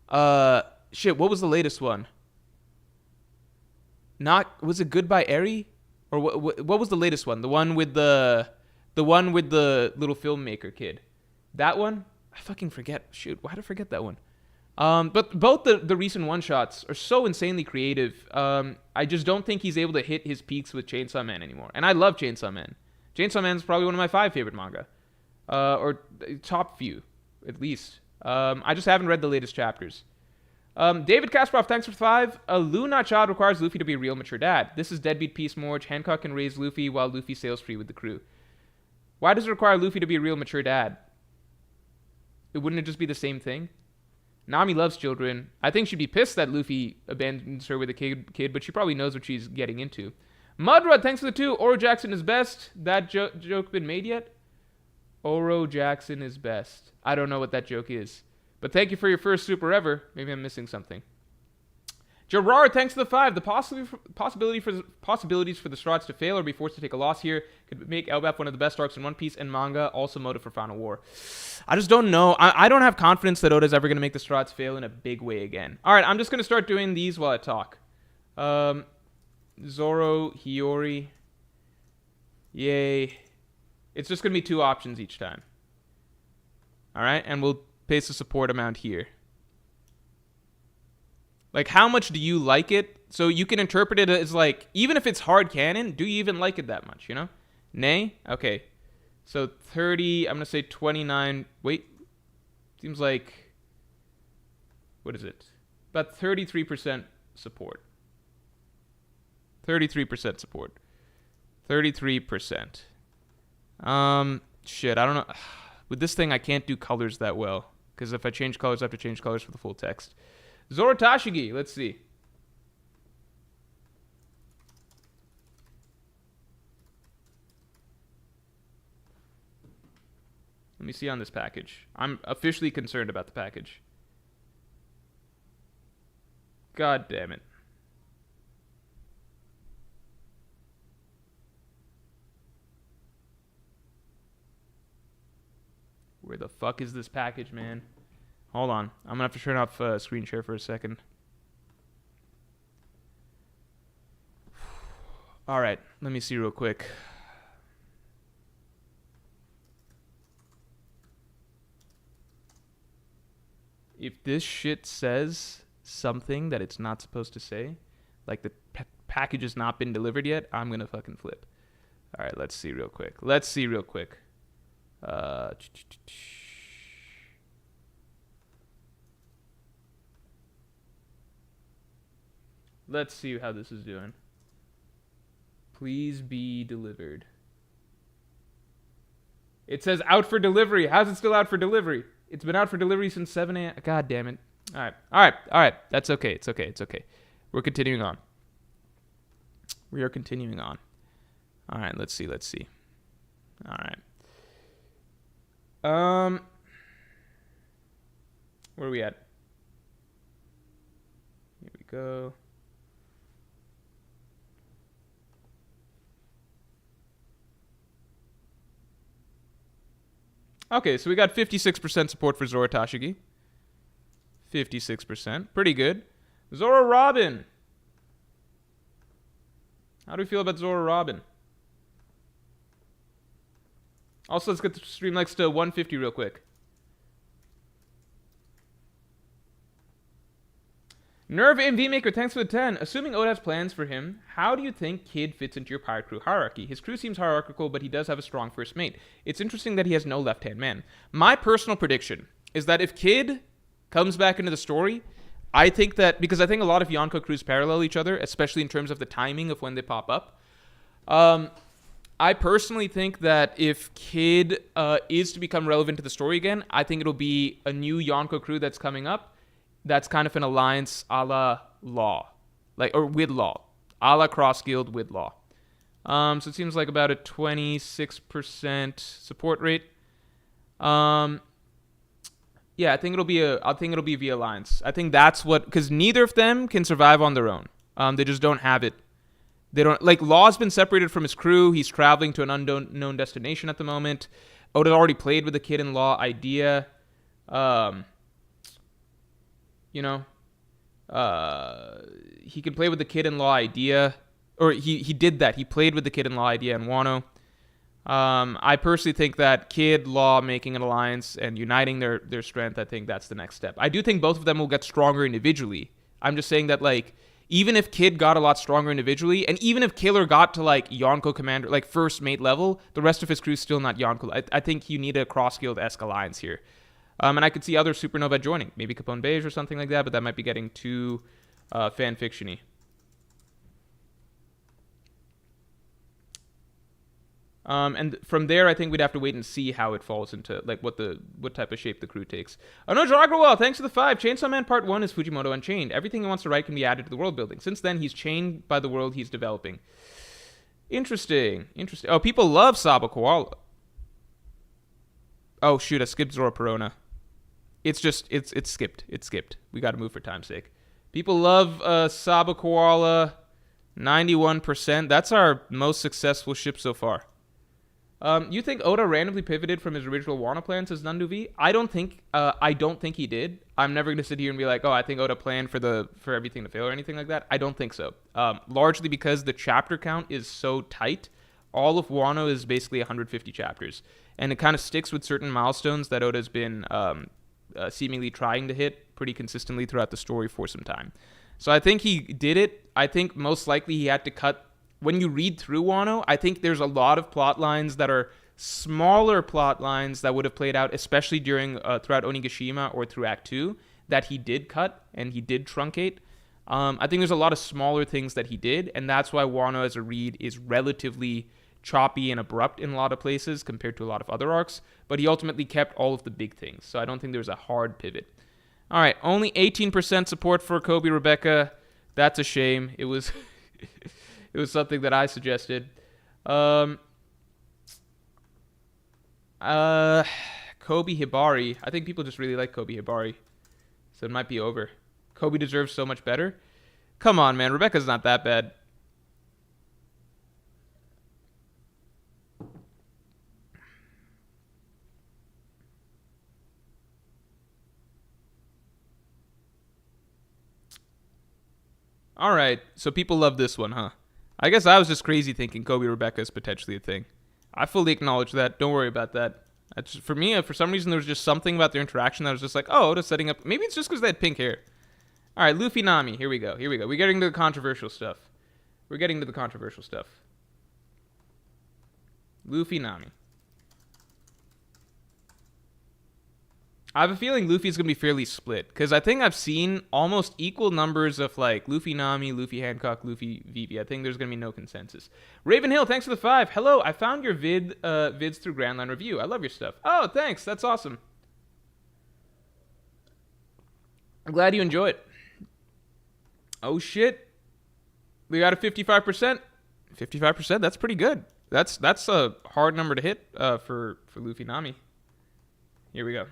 was the latest one? Was it Goodbye Eri? Or what was the latest one? The one with the little filmmaker kid. That one? I fucking forget. Shoot, why did I forget that one? But both the recent one-shots are so insanely creative. I just don't think he's able to hit his peaks with Chainsaw Man anymore. And I love Chainsaw Man. Chainsaw Man is probably one of my 5 favorite manga. Or top few, at least. I just haven't read the latest chapters. David Kasparov, thanks for 5. A Luna child requires Luffy to be a real mature dad. This is Deadbeat Peace Morj. Hancock can raise Luffy while Luffy sails free with the crew. Why does it require Luffy to be a real mature dad? Wouldn't it just be the same thing? Nami loves children. I think she'd be pissed that Luffy abandons her with a kid, but she probably knows what she's getting into. Mudrud, thanks for the 2. Oro Jackson is best. That joke been made yet? Oro Jackson is best. I don't know what that joke is. But thank you for your first super ever. Maybe I'm missing something. Gerard, thanks for the 5. The possibilities for the Strats to fail or be forced to take a loss here could make Elbap one of the best arcs in One Piece and manga, also motive for Final War. I just don't know. I don't have confidence that Oda's ever going to make the Strats fail in a big way again. All right, I'm just going to start doing these while I talk. Zoro, Hiyori. Yay. It's just going to be 2 options each time. All right, and we'll paste the support amount here. Like, how much do you like it? So you can interpret it as, like, even if it's hard canon, do you even like it that much, you know? Nay? Okay. So 30, I'm going to say 29. Wait. Seems like, what is it? About 33% support. 33% support. 33%. Shit, I don't know. With this thing, I can't do colors that well. Because if I change colors, I have to change colors for the full text. Zoro Tashigi, let's see. Let me see on this package. I'm officially concerned about the package. God damn it. Where the fuck is this package, man? Hold on. I'm gonna have to turn off screen share for a second. All right, let me see real quick. If this shit says something that it's not supposed to say, like the package has not been delivered yet, I'm gonna fucking flip. All right, let's see real quick. Let's see how this is doing. Please be delivered. It says out for delivery. How's it still out for delivery? It's been out for delivery since 7 a.m. God damn it. All right. That's okay. It's okay. We're continuing on. We are continuing on. All right, let's see. All right. Where are we at? Here we go. Okay, so we got 56% support for Zoro Tashigi. 56%. Pretty good. Zoro Robin. How do we feel about Zoro Robin? Also, let's get the stream likes to 150 real quick. Nerve MV Maker, thanks for the 10. Assuming Oda has plans for him, how do you think Kid fits into your pirate crew hierarchy? His crew seems hierarchical, but he does have a strong first mate. It's interesting that he has no left-hand man. My personal prediction is that if Kid comes back into the story, I think that, because I think a lot of Yonko crews parallel each other, especially in terms of the timing of when they pop up. I personally think that if Kid is to become relevant to the story again, I think it'll be a new Yonko crew that's coming up. That's kind of an alliance a la Law. Or with Law. A la Cross Guild with Law. So it seems like about a 26% support rate. Yeah, I think it'll be via alliance. I think that's what, because neither of them can survive on their own. They just don't have it. They don't, like, Law's been separated from his crew. He's traveling to an unknown destination at the moment. Oda already played with the Kid in Law idea. You know, he can play with the Kid-in-law idea, or he did that. He played with the Kid-in-law idea in Wano. I personally think that Kid, Law making an alliance and uniting their strength, I think that's the next step. I do think both of them will get stronger individually. I'm just saying that, like, even if Kid got a lot stronger individually, and even if Killer got to, like, Yonko Commander, like, first mate level, the rest of his crew's still not Yonko. I think you need a cross-guild-esque alliance here. And I could see other Supernova joining. Maybe Capone Beige or something like that, but that might be getting too fan-fiction-y. And from there, I think we'd have to wait and see how it falls into, like, what type of shape the crew takes. Anuj Agrawal, thanks for the 5. Chainsaw Man Part 1 is Fujimoto Unchained. Everything he wants to write can be added to the world building. Since then, he's chained by the world he's developing. Interesting. Oh, people love Sabo Koala. Oh, shoot, I skipped Zoro Perona. It's skipped. It's skipped. We got to move for time's sake. People love Saba Koala. 91%. That's our most successful ship so far. You think Oda randomly pivoted from his original Wano plan, says Nandu V? I don't think he did. I'm never gonna sit here and be like, oh, I think Oda planned for everything to fail or anything like that. I don't think so. Largely because the chapter count is so tight. All of Wano is basically 150 chapters, and it kind of sticks with certain milestones that Oda's been seemingly trying to hit pretty consistently throughout the story for some time. So I think he did it. I think most likely he had to cut. When you read through Wano, I think there's a lot of plot lines that are smaller plot lines that would have played out, especially throughout Onigashima or through Act 2, that he did cut and he did truncate. I think there's a lot of smaller things that he did, and that's why Wano as a read is relatively choppy and abrupt in a lot of places compared to a lot of other arcs, but he ultimately kept all of the big things, so I don't think there's a hard pivot. All right, only 18% support for Kobe Rebecca. That's a shame. It was it was something that I suggested. Kobe Hibari. I think people just really like Kobe Hibari, so it might be over. Kobe deserves so much better. Come on, man. Rebecca's not that bad. All right. So people love this one, huh? I guess I was just crazy thinking Kobe Rebecca is potentially a thing. I fully acknowledge that. Don't worry about that. For me, for some reason, there was just something about their interaction that was just like, oh, just setting up. Maybe it's just because they had pink hair. All right, Luffy Nami. Here we go. We're getting to the controversial stuff. Luffy Nami. I have a feeling Luffy's going to be fairly split, because I think I've seen almost equal numbers of, like, Luffy Nami, Luffy Hancock, Luffy Vivi. I think there's going to be no consensus. Raven Hill, thanks for the 5. Hello, I found your vids through Grand Line Review. I love your stuff. Oh, thanks. That's awesome. I'm glad you enjoy it. Oh, shit. We got a 55%. 55%, that's pretty good. That's a hard number to hit for Luffy Nami. Here we go.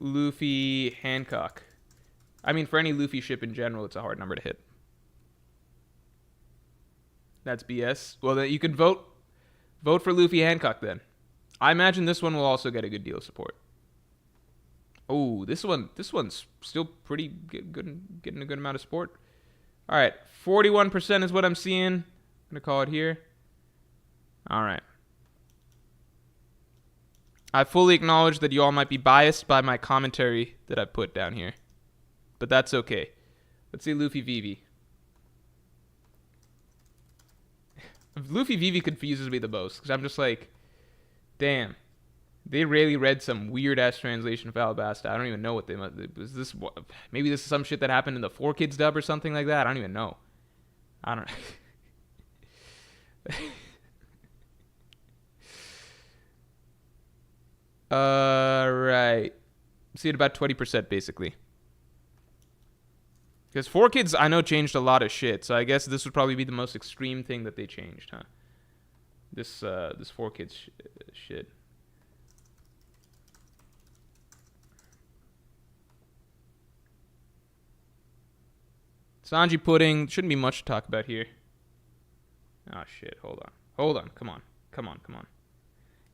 Luffy Hancock. I mean, for any Luffy ship in general, it's a hard number to hit. That's BS. Well, then you can vote for Luffy Hancock then. I imagine this one will also get a good deal of support. Oh, this one's still pretty good, getting a good amount of support. All right, 41% is what I'm seeing. I'm gonna call it here. All right. I fully acknowledge that you all might be biased by my commentary that I put down here. But that's okay. Let's see Luffy Vivi. Luffy Vivi confuses me the most, because I'm just like, damn. They really read some weird-ass translation of Alabasta. I don't even know what they... Maybe this is some shit that happened in the 4Kids dub or something like that? I don't even know. I don't... Right. See it about 20% basically. Because 4Kids I know changed a lot of shit, so I guess this would probably be the most extreme thing that they changed, huh? This 4Kids shit. Sanji pudding shouldn't be much to talk about here. Oh shit, hold on. Come on.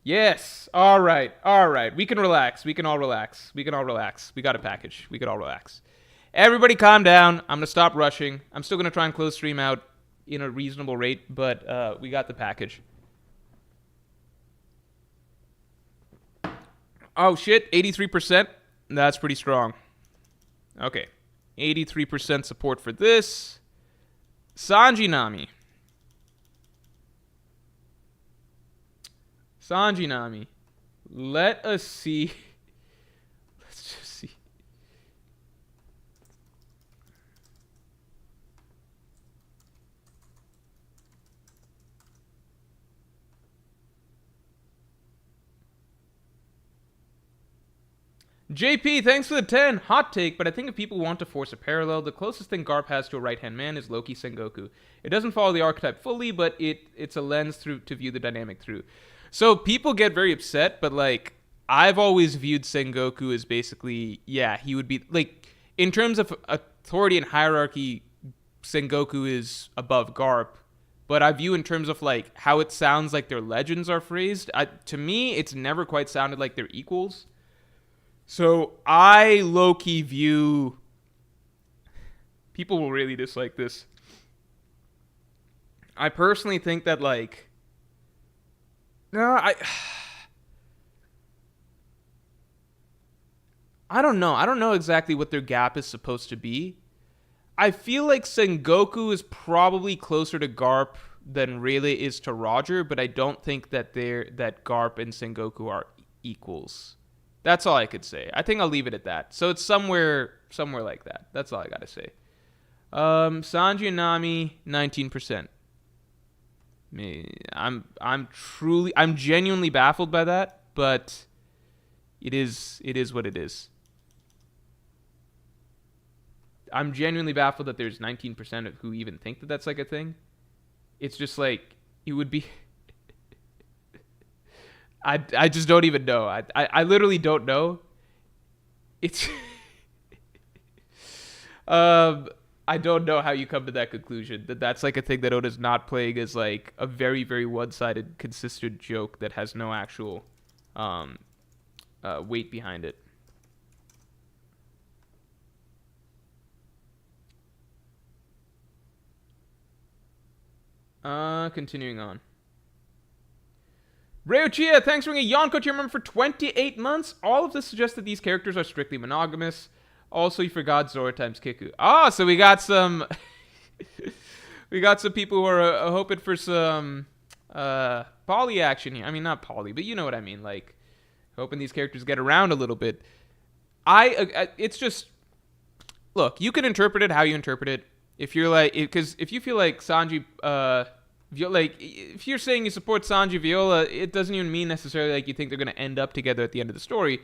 Yes. All right. We can relax. We can all relax. We got a package. We can all relax. Everybody calm down. I'm going to stop rushing. I'm still going to try and close stream out in a reasonable rate, but we got the package. Oh, shit. 83%. That's pretty strong. Okay. 83% support for this. Sanji Nami. Let us see. Let's just see. JP, thanks for the 10. Hot take, but I think if people want to force a parallel, the closest thing Garp has to a right-hand man is Loki Sengoku. It doesn't follow the archetype fully, but it's a lens to view the dynamic through. So people get very upset, but like I've always viewed Sengoku as basically, yeah, he would be like in terms of authority and hierarchy, Sengoku is above Garp, but I view in terms of like how it sounds like their legends are phrased. To me, it's never quite sounded like they're equals. So I low-key view... People will really dislike this. I personally think that, like... No, I don't know. I don't know exactly what their gap is supposed to be. I feel like Sengoku is probably closer to Garp than Rayleigh is to Roger, but I don't think that Garp and Sengoku are equals. That's all I could say. I think I'll leave it at that. So it's somewhere like that. That's all I gotta say. Sanji and Nami, 19%. I'm genuinely baffled by that, but it is what it is. I'm genuinely baffled that there's 19% of who even think that that's like a thing. It's just like it would be. I just don't even know. I literally don't know. It's I don't know how you come to that conclusion. That's like a thing that Oda's not playing as like a very, very one-sided, consistent joke that has no actual weight behind it. Continuing on. Reuchia, thanks for being a Yonko tier member for 28 months. All of this suggests that these characters are strictly monogamous. Also, you forgot Zoro times Kiku. So we got some... we got some people who are hoping for some poly action here. I mean, not poly, but you know what I mean. Like, hoping these characters get around a little bit. It's just... Look, you can interpret it how you interpret it. If you're like... Because if you feel like Sanji... like, if you're saying you support Sanji Viola, it doesn't even mean necessarily like you think they're going to end up together at the end of the story.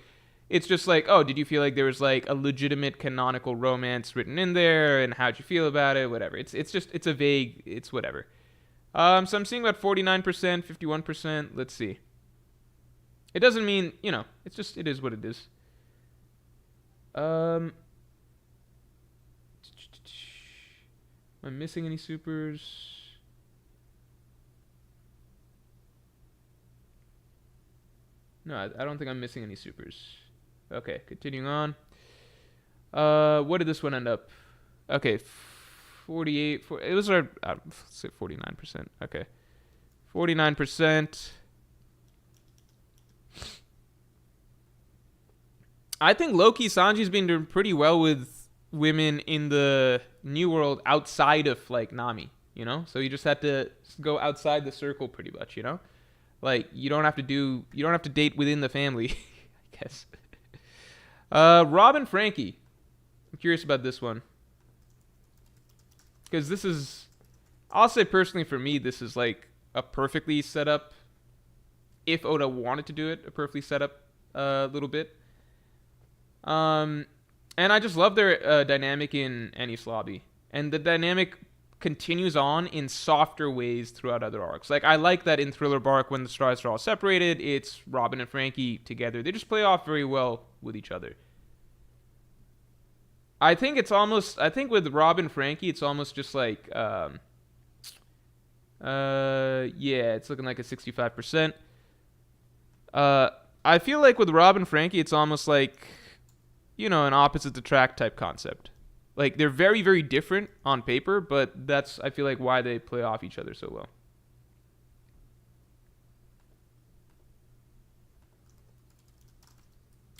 It's just like, oh, did you feel like there was like a legitimate canonical romance written in there, and how'd you feel about it? Whatever. It's a vague. It's whatever. So I'm seeing about 49%, 51%. Let's see. It doesn't mean, it's just, it is what it is. Am I missing any supers? No, I don't think I'm missing any supers. Okay, continuing on. What did this one end up? Okay, 48. It was our, let's say 49%. Okay, 49%. I think low-key Sanji's been doing pretty well with women in the New World outside of like Nami. So you just had to go outside the circle pretty much. Like, you don't have to date within the family, I guess. Rob and Franky. I'm curious about this one. Because this is, I'll say personally for me, this is like a perfectly set up, if Oda wanted to do it, a perfectly set up little bit. And I just love their dynamic in Enies Lobby. And the dynamic continues on in softer ways throughout other arcs. Like, I like that in Thriller Bark, when the stars are all separated, it's Robin and Franky together. They just play off very well with each other. I think with Robin and Franky, it's almost just like, yeah, it's looking like a 65%. I feel like with Robin and Franky, it's almost like, an opposite attract type concept. Like, they're very, very different on paper, but that's, I feel like, why they play off each other so well.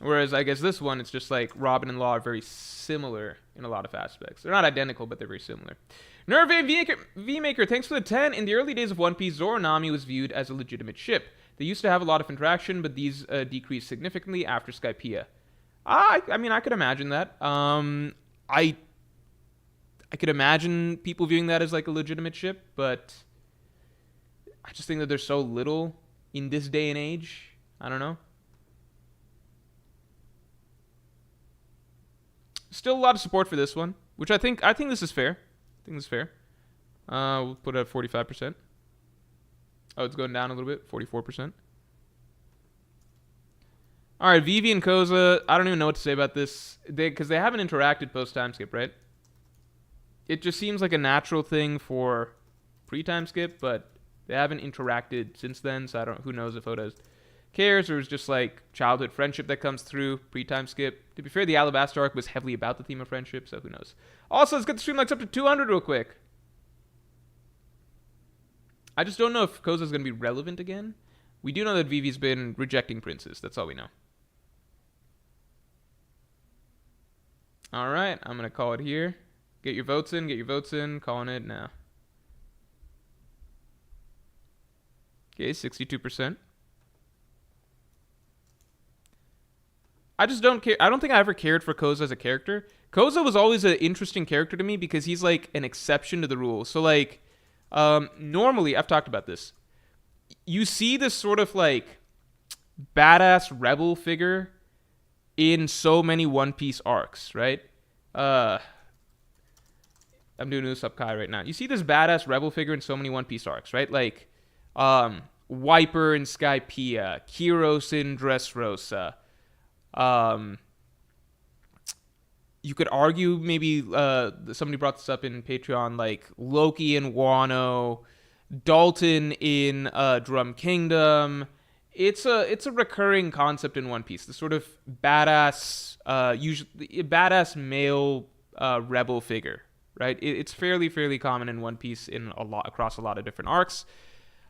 Whereas, I guess this one, it's just like Robin and Law are very similar in a lot of aspects. They're not identical, but they're very similar. Nerve V-Maker, thanks for the 10. In the early days of One Piece, Zoro and Nami was viewed as a legitimate ship. They used to have a lot of interaction, but these decreased significantly after Skypiea. I mean, I could imagine that. I could imagine people viewing that as like a legitimate ship, but I just think that there's so little in this day and age. I don't know. Still a lot of support for this one, which I think this is fair. We'll put it at 45%. Oh, it's going down a little bit, 44%. All right, Vivi and Koza. I don't even know what to say about this, because they haven't interacted post time skip, right? It just seems like a natural thing for pre-time skip, but they haven't interacted since then, so who knows if Oda cares, or it's just like childhood friendship that comes through pre-time skip. To be fair, the Alabasta arc was heavily about the theme of friendship, so who knows. Also, let's get the stream likes up to 200 real quick. I just don't know if Koza's going to be relevant again. We do know that Vivi's been rejecting princes. That's all we know. All right, I'm going to call it here. Get your votes in, calling it now. Okay, 62%. I just don't care. I don't think I ever cared for Koza as a character. Koza was always an interesting character to me because he's like an exception to the rule. So like, normally, I've talked about this. You see this sort of like badass rebel figure in so many One Piece arcs, right? I'm doing Usopp Kai right now. You see this badass rebel figure in so many One Piece arcs, right? Like, Wiper in Skypiea, Kyros in Dressrosa. You could argue maybe somebody brought this up in Patreon, like Loki in Wano, Dalton in Drum Kingdom. It's a recurring concept in One Piece. The sort of badass, usually badass male rebel figure, right? It's fairly common in One Piece in a lot across a lot of different arcs.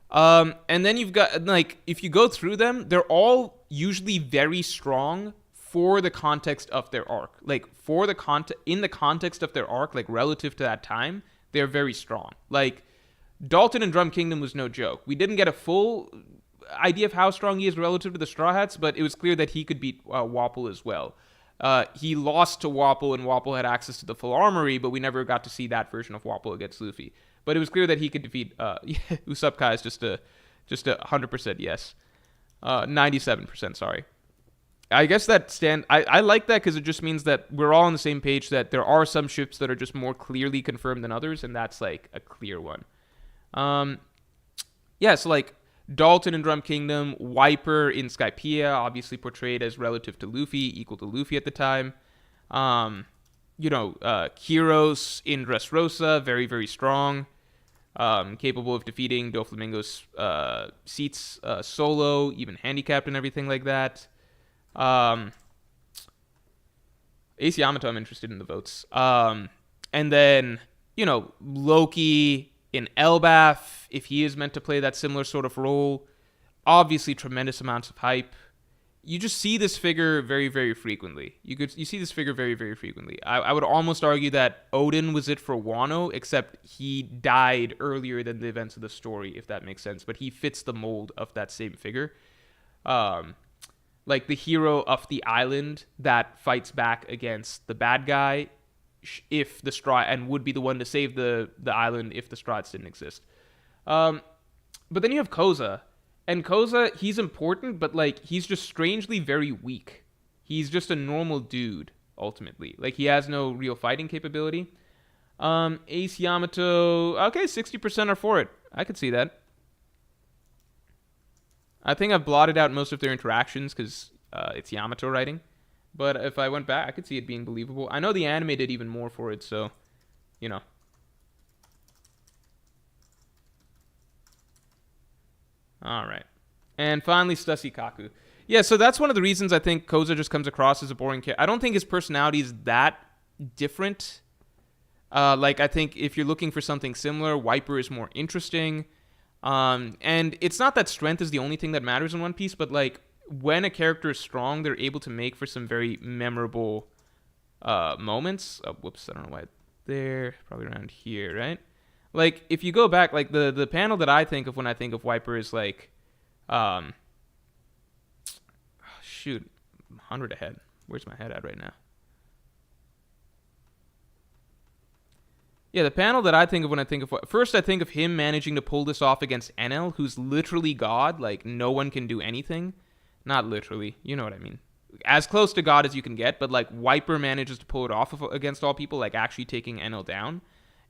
And then you've got, like, if you go through them, they're all usually very strong for the context of their arc. Like, in the context of their arc, like relative to that time, they're very strong. Like, Dalton and Drum Kingdom was no joke. We didn't get a full idea of how strong he is relative to the Straw Hats, but it was clear that he could beat Wapol as well. He lost to Wapol, and Wapol had access to the full armory, but we never got to see that version of Wapol against Luffy. But it was clear that he could defeat Usopp Kai is just a 100% yes. 97%, sorry. I guess I like that because it just means that we're all on the same page that there are some ships that are just more clearly confirmed than others, and that's like a clear one. Yeah, so like Dalton in Drum Kingdom, Wiper in Skypiea, obviously portrayed as relative to Luffy, equal to Luffy at the time. Kyros in Dressrosa, very strong. Capable of defeating Doflamingo's seats solo, even handicapped and everything like that. Ace Yamato, I'm interested in the votes. And then, Loki in Elbaf, if he is meant to play that similar sort of role. Obviously, tremendous amounts of hype. You just see this figure very frequently. You see this figure very frequently. I would almost argue that Odin was it for Wano, except he died earlier than the events of the story, if that makes sense. But he fits the mold of that same figure. Like the hero of the island that fights back against the bad guy, if the straw, and would be the one to save the island if the Strahts didn't exist. But then you have Koza. And Koza, he's important, but, like, he's just strangely very weak. He's just a normal dude, ultimately. Like, he has no real fighting capability. Ace Yamato, okay, 60% are for it. I could see that. I think I've blotted out most of their interactions because it's Yamato writing. But if I went back, I could see it being believable. I know the anime did even more for it, so, All right. And finally, Stussy Kaku. Yeah, so that's one of the reasons I think Koza just comes across as a boring character. I don't think his personality is that different. I think if you're looking for something similar, Wiper is more interesting. And it's not that strength is the only thing that matters in One Piece, but, like, when a character is strong, they're able to make for some very memorable moments. Oh, whoops, I don't know why. There, probably around here, right? Like, if you go back, like, the panel that I think of when I think of Wiper is, like, shoot, 100 ahead. Where's my head at right now? Yeah, the panel that I think of when I think of... First, I think of him managing to pull this off against Enel, who's literally God. Like, no one can do anything. Not literally. You know what I mean. As close to God as you can get, but, like, Wiper manages to pull it off against all people, like, actually taking Enel down.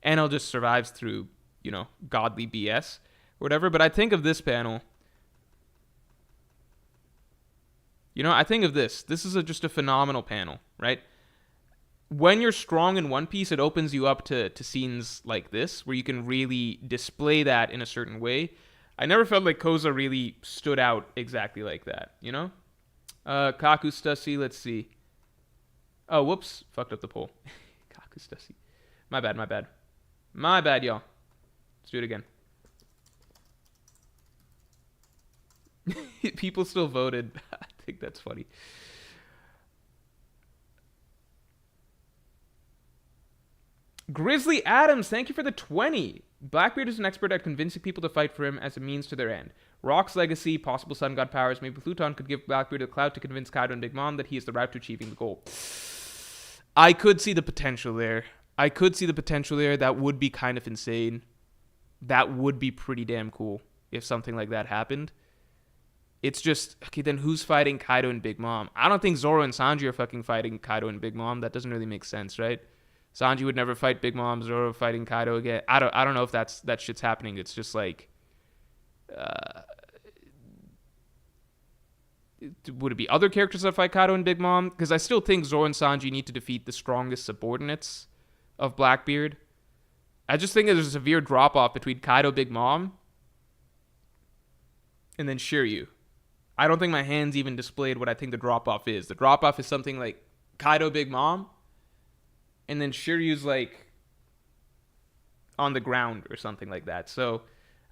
Enel just survives through, godly BS or whatever. But I think of this panel. I think of this. This is just a phenomenal panel, right? When you're strong in One Piece, it opens you up to scenes like this, where you can really display that in a certain way. I never felt like Koza really stood out exactly like that, Kaku Stussy, let's see. Oh, whoops. Fucked up the poll. Kaku Stussy. My bad, y'all. Let's do it again. People still voted. I think that's funny. Grizzly Adams, thank you for the 20. Blackbeard is an expert at convincing people to fight for him as a means to their end. Rock's legacy, possible sun god powers, maybe Pluton could give Blackbeard the clout to convince Kaido and Big Mom that he is the route to achieving the goal. I could see the potential there. That would be kind of insane. That would be pretty damn cool if something like that happened. It's just, okay, then who's fighting Kaido and Big Mom? I don't think Zoro and Sanji are fucking fighting Kaido and Big Mom. That doesn't really make sense, right? Sanji would never fight Big Mom. Zoro fighting Kaido again. I don't know if that shit's happening. It's just like, would it be other characters that fight Kaido and Big Mom? Because I still think Zoro and Sanji need to defeat the strongest subordinates of Blackbeard. I just think there's a severe drop-off between Kaido, Big Mom, and then Shiryu. I don't think my hands even displayed what I think the drop-off is. The drop-off is something like Kaido, Big Mom, and then Shiryu's like on the ground or something like that. So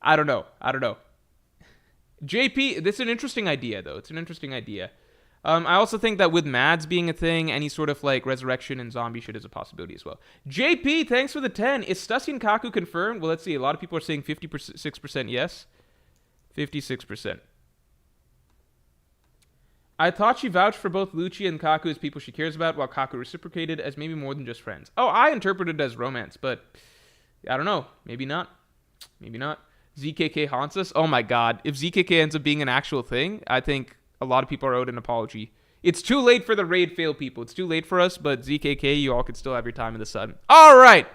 I don't know. JP, this is an interesting idea, though. It's an interesting idea. I also think that with Mads being a thing, any sort of like resurrection and zombie shit is a possibility as well. JP, thanks for the 10. Is Stussy and Kaku confirmed? Well, let's see. A lot of people are saying 56% yes. 56%. I thought she vouched for both Lucci and Kaku as people she cares about, while Kaku reciprocated as maybe more than just friends. Oh, I interpreted it as romance, but I don't know. Maybe not. Maybe not. ZKK haunts us. Oh my god. If ZKK ends up being an actual thing, I think a lot of people are owed an apology. It's too late for the raid fail people. It's too late for us, but ZKK, you all could still have your time in the sun. All right.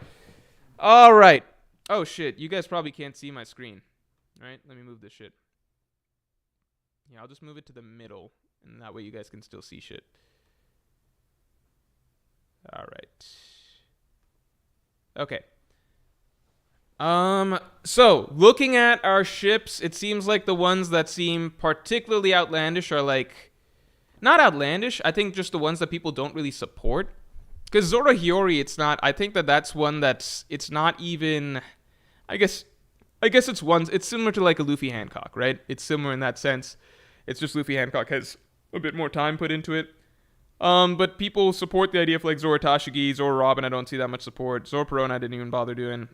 All right. Oh shit. You guys probably can't see my screen. All right. Let me move this shit. Yeah, I'll just move it to the middle, and that way you guys can still see shit. All right. Okay. So looking at our ships, it seems like the ones that seem particularly outlandish are like, not outlandish, I think just the ones that people don't really support. Because Zoro Hiyori, it's not, I think that that's one that's, it's not even, I guess it's similar to like a Luffy Hancock, right? It's similar in that sense. It's just Luffy Hancock has a bit more time put into it. But people support the idea of like Zoro Tashigi, Zoro Robin, I don't see that much support. Zoro Perona I didn't even bother doing.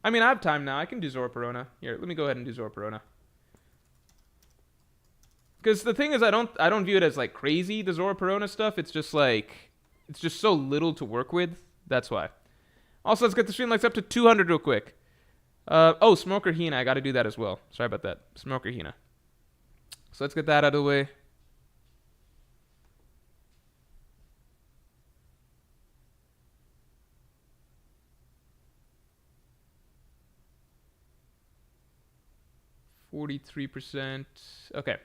I mean, I have time now. I can do Zoro Perona. Here, let me go ahead and do Zoro Perona. Because the thing is, I don't view it as like crazy, the Zoro Perona stuff. It's just like, it's just so little to work with. That's why. Also, let's get the stream likes up to 200 real quick. Oh, Smoker Hina. I got to do that as well. Sorry about that. Smoker Hina. So let's get that out of the way. %. Okay.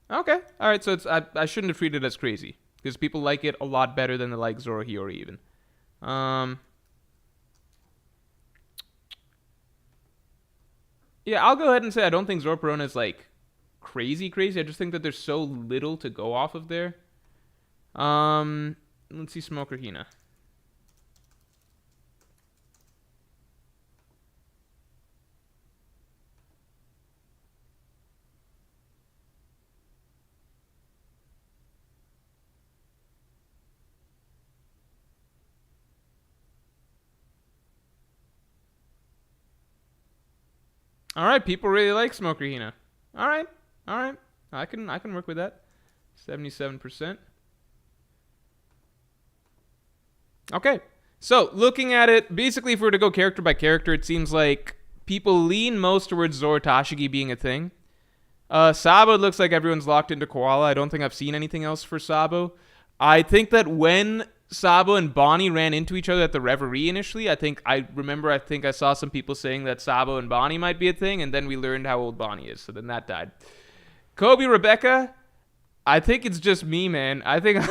Okay. All right. So it's I shouldn't have treated it as crazy because people like it a lot better than they like Zoro Hiyori even. Yeah, I'll go ahead and say I don't think Zoro Perona is like crazy. I just think that there's so little to go off of there. Let's see Smoker Hina. All right, people really like Smoker Hina. All right. I can work with that. 77%. Okay. So, looking at it, basically if we were to go character by character, it seems like people lean most towards Zoro Tashigi being a thing. Sabo looks like everyone's locked into Koala. I don't think I've seen anything else for Sabo. I think that when Sabo and Bonnie ran into each other at the Reverie initially, I think I saw some people saying that Sabo and Bonnie might be a thing, and then we learned how old Bonnie is, so then that died. Kobe Rebecca, I think it's just me, man. I think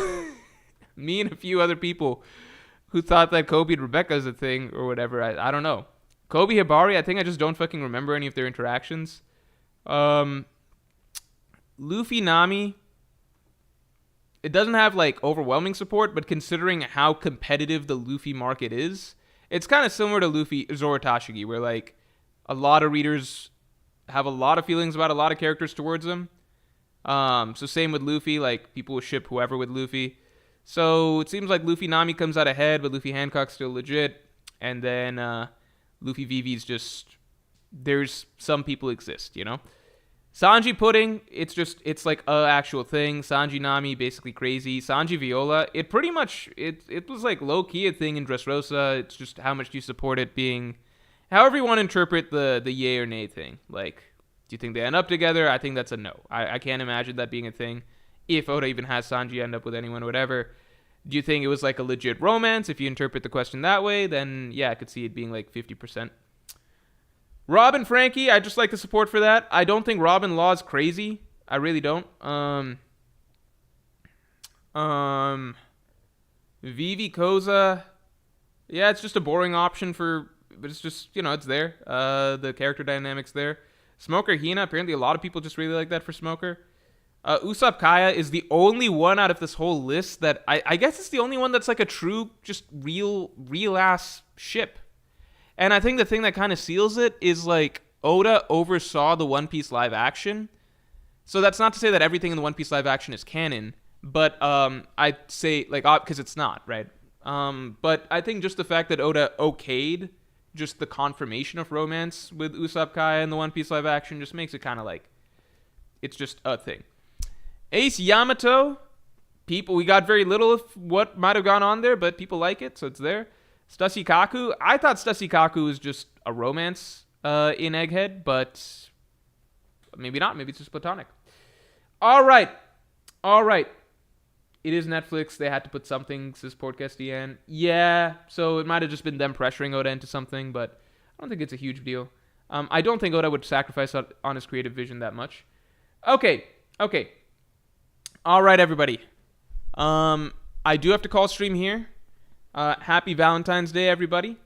me and a few other people who thought that Kobe and Rebecca is a thing or whatever. I don't know. Kobe Hibari, I think I just don't fucking remember any of their interactions. Luffy Nami, it doesn't have like overwhelming support, but considering how competitive the Luffy market is, it's kind of similar to Zoro Tashigi, where like a lot of readers have a lot of feelings about a lot of characters towards them. So same with Luffy, like people will ship whoever with Luffy. So it seems like Luffy Nami comes out ahead, but Luffy Hancock's still legit. And then Luffy Vivi's just, there's some people exist, you know? Sanji Pudding, it's like a actual thing. Sanji Nami, basically crazy. Sanji Viola, it pretty much, it was like low-key a thing in Dressrosa. It's just how much do you support it being, however you want to interpret the yay or nay thing. Like, do you think they end up together? I think that's a no. I can't imagine that being a thing. If Oda even has Sanji end up with anyone or whatever. Do you think it was like a legit romance? If you interpret the question that way, then yeah, I could see it being like 50%. Robin Franky, I just like the support for that. I don't think Robin Law is crazy. I really don't. Vivi Koza, yeah, it's just a boring option but it's just, you know, it's there. The character dynamics there. Smoker Hina, apparently a lot of people just really like that for Smoker. Usopp Kaya is the only one out of this whole list that I guess it's the only one that's like a true, just real ass ship. And I think the thing that kind of seals it is like Oda oversaw the One Piece live action. So that's not to say that everything in the One Piece live action is canon, but I'd say like because it's not, right? But I think just the fact that Oda okayed just the confirmation of romance with Usopp Kaya in the One Piece live action just makes it kind of like it's just a thing. Ace Yamato, people, we got very little of what might have gone on there, but people like it, so it's there. Stussy Kaku, I thought Stussy Kaku was just a romance in Egghead, but maybe not. Maybe it's just platonic. All right. It is Netflix. They had to put something, says Port Castian. Yeah, so it might have just been them pressuring Oda into something, but I don't think it's a huge deal. I don't think Oda would sacrifice on his creative vision that much. Okay. All right, everybody. I do have to call stream here. Happy Valentine's Day, everybody.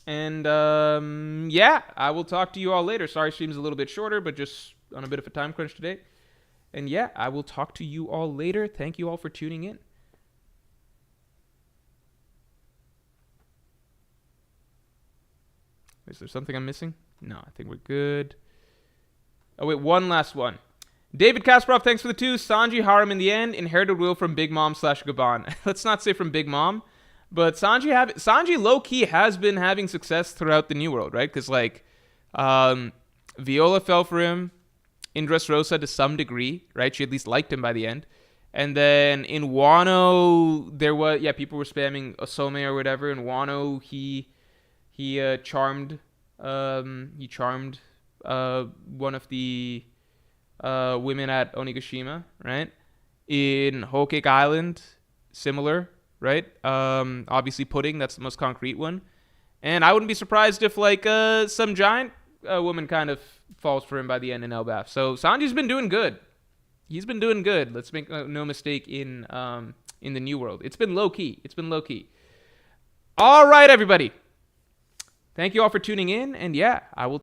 And yeah, I will talk to you all later. Sorry, stream's a little bit shorter, but just on a bit of a time crunch today. And yeah, I will talk to you all later. Thank you all for tuning in. Is there something I'm missing? No, I think we're good. Oh, wait, one last one. David Kasparov, thanks for the 2. Sanji Harem in the end, inherited will from Big Mom / Gabon. Let's not say from Big Mom, but Sanji low-key has been having success throughout the New World, right? Because, like, Viola fell for him, Indras-Rosa to some degree, right? She at least liked him by the end. And then in Wano, there was, people were spamming Osome or whatever. In Wano, he charmed one of the women at Onigashima, right? In Whole Cake Island, similar, right? Obviously Pudding, that's the most concrete one. And I wouldn't be surprised if like some giant woman kind of falls for him by the end in Elbaf. So Sanji's been doing good. He's been doing good. Let's make no mistake in the New World. It's been low key. All right, everybody. Thank you all for tuning in. And yeah, I will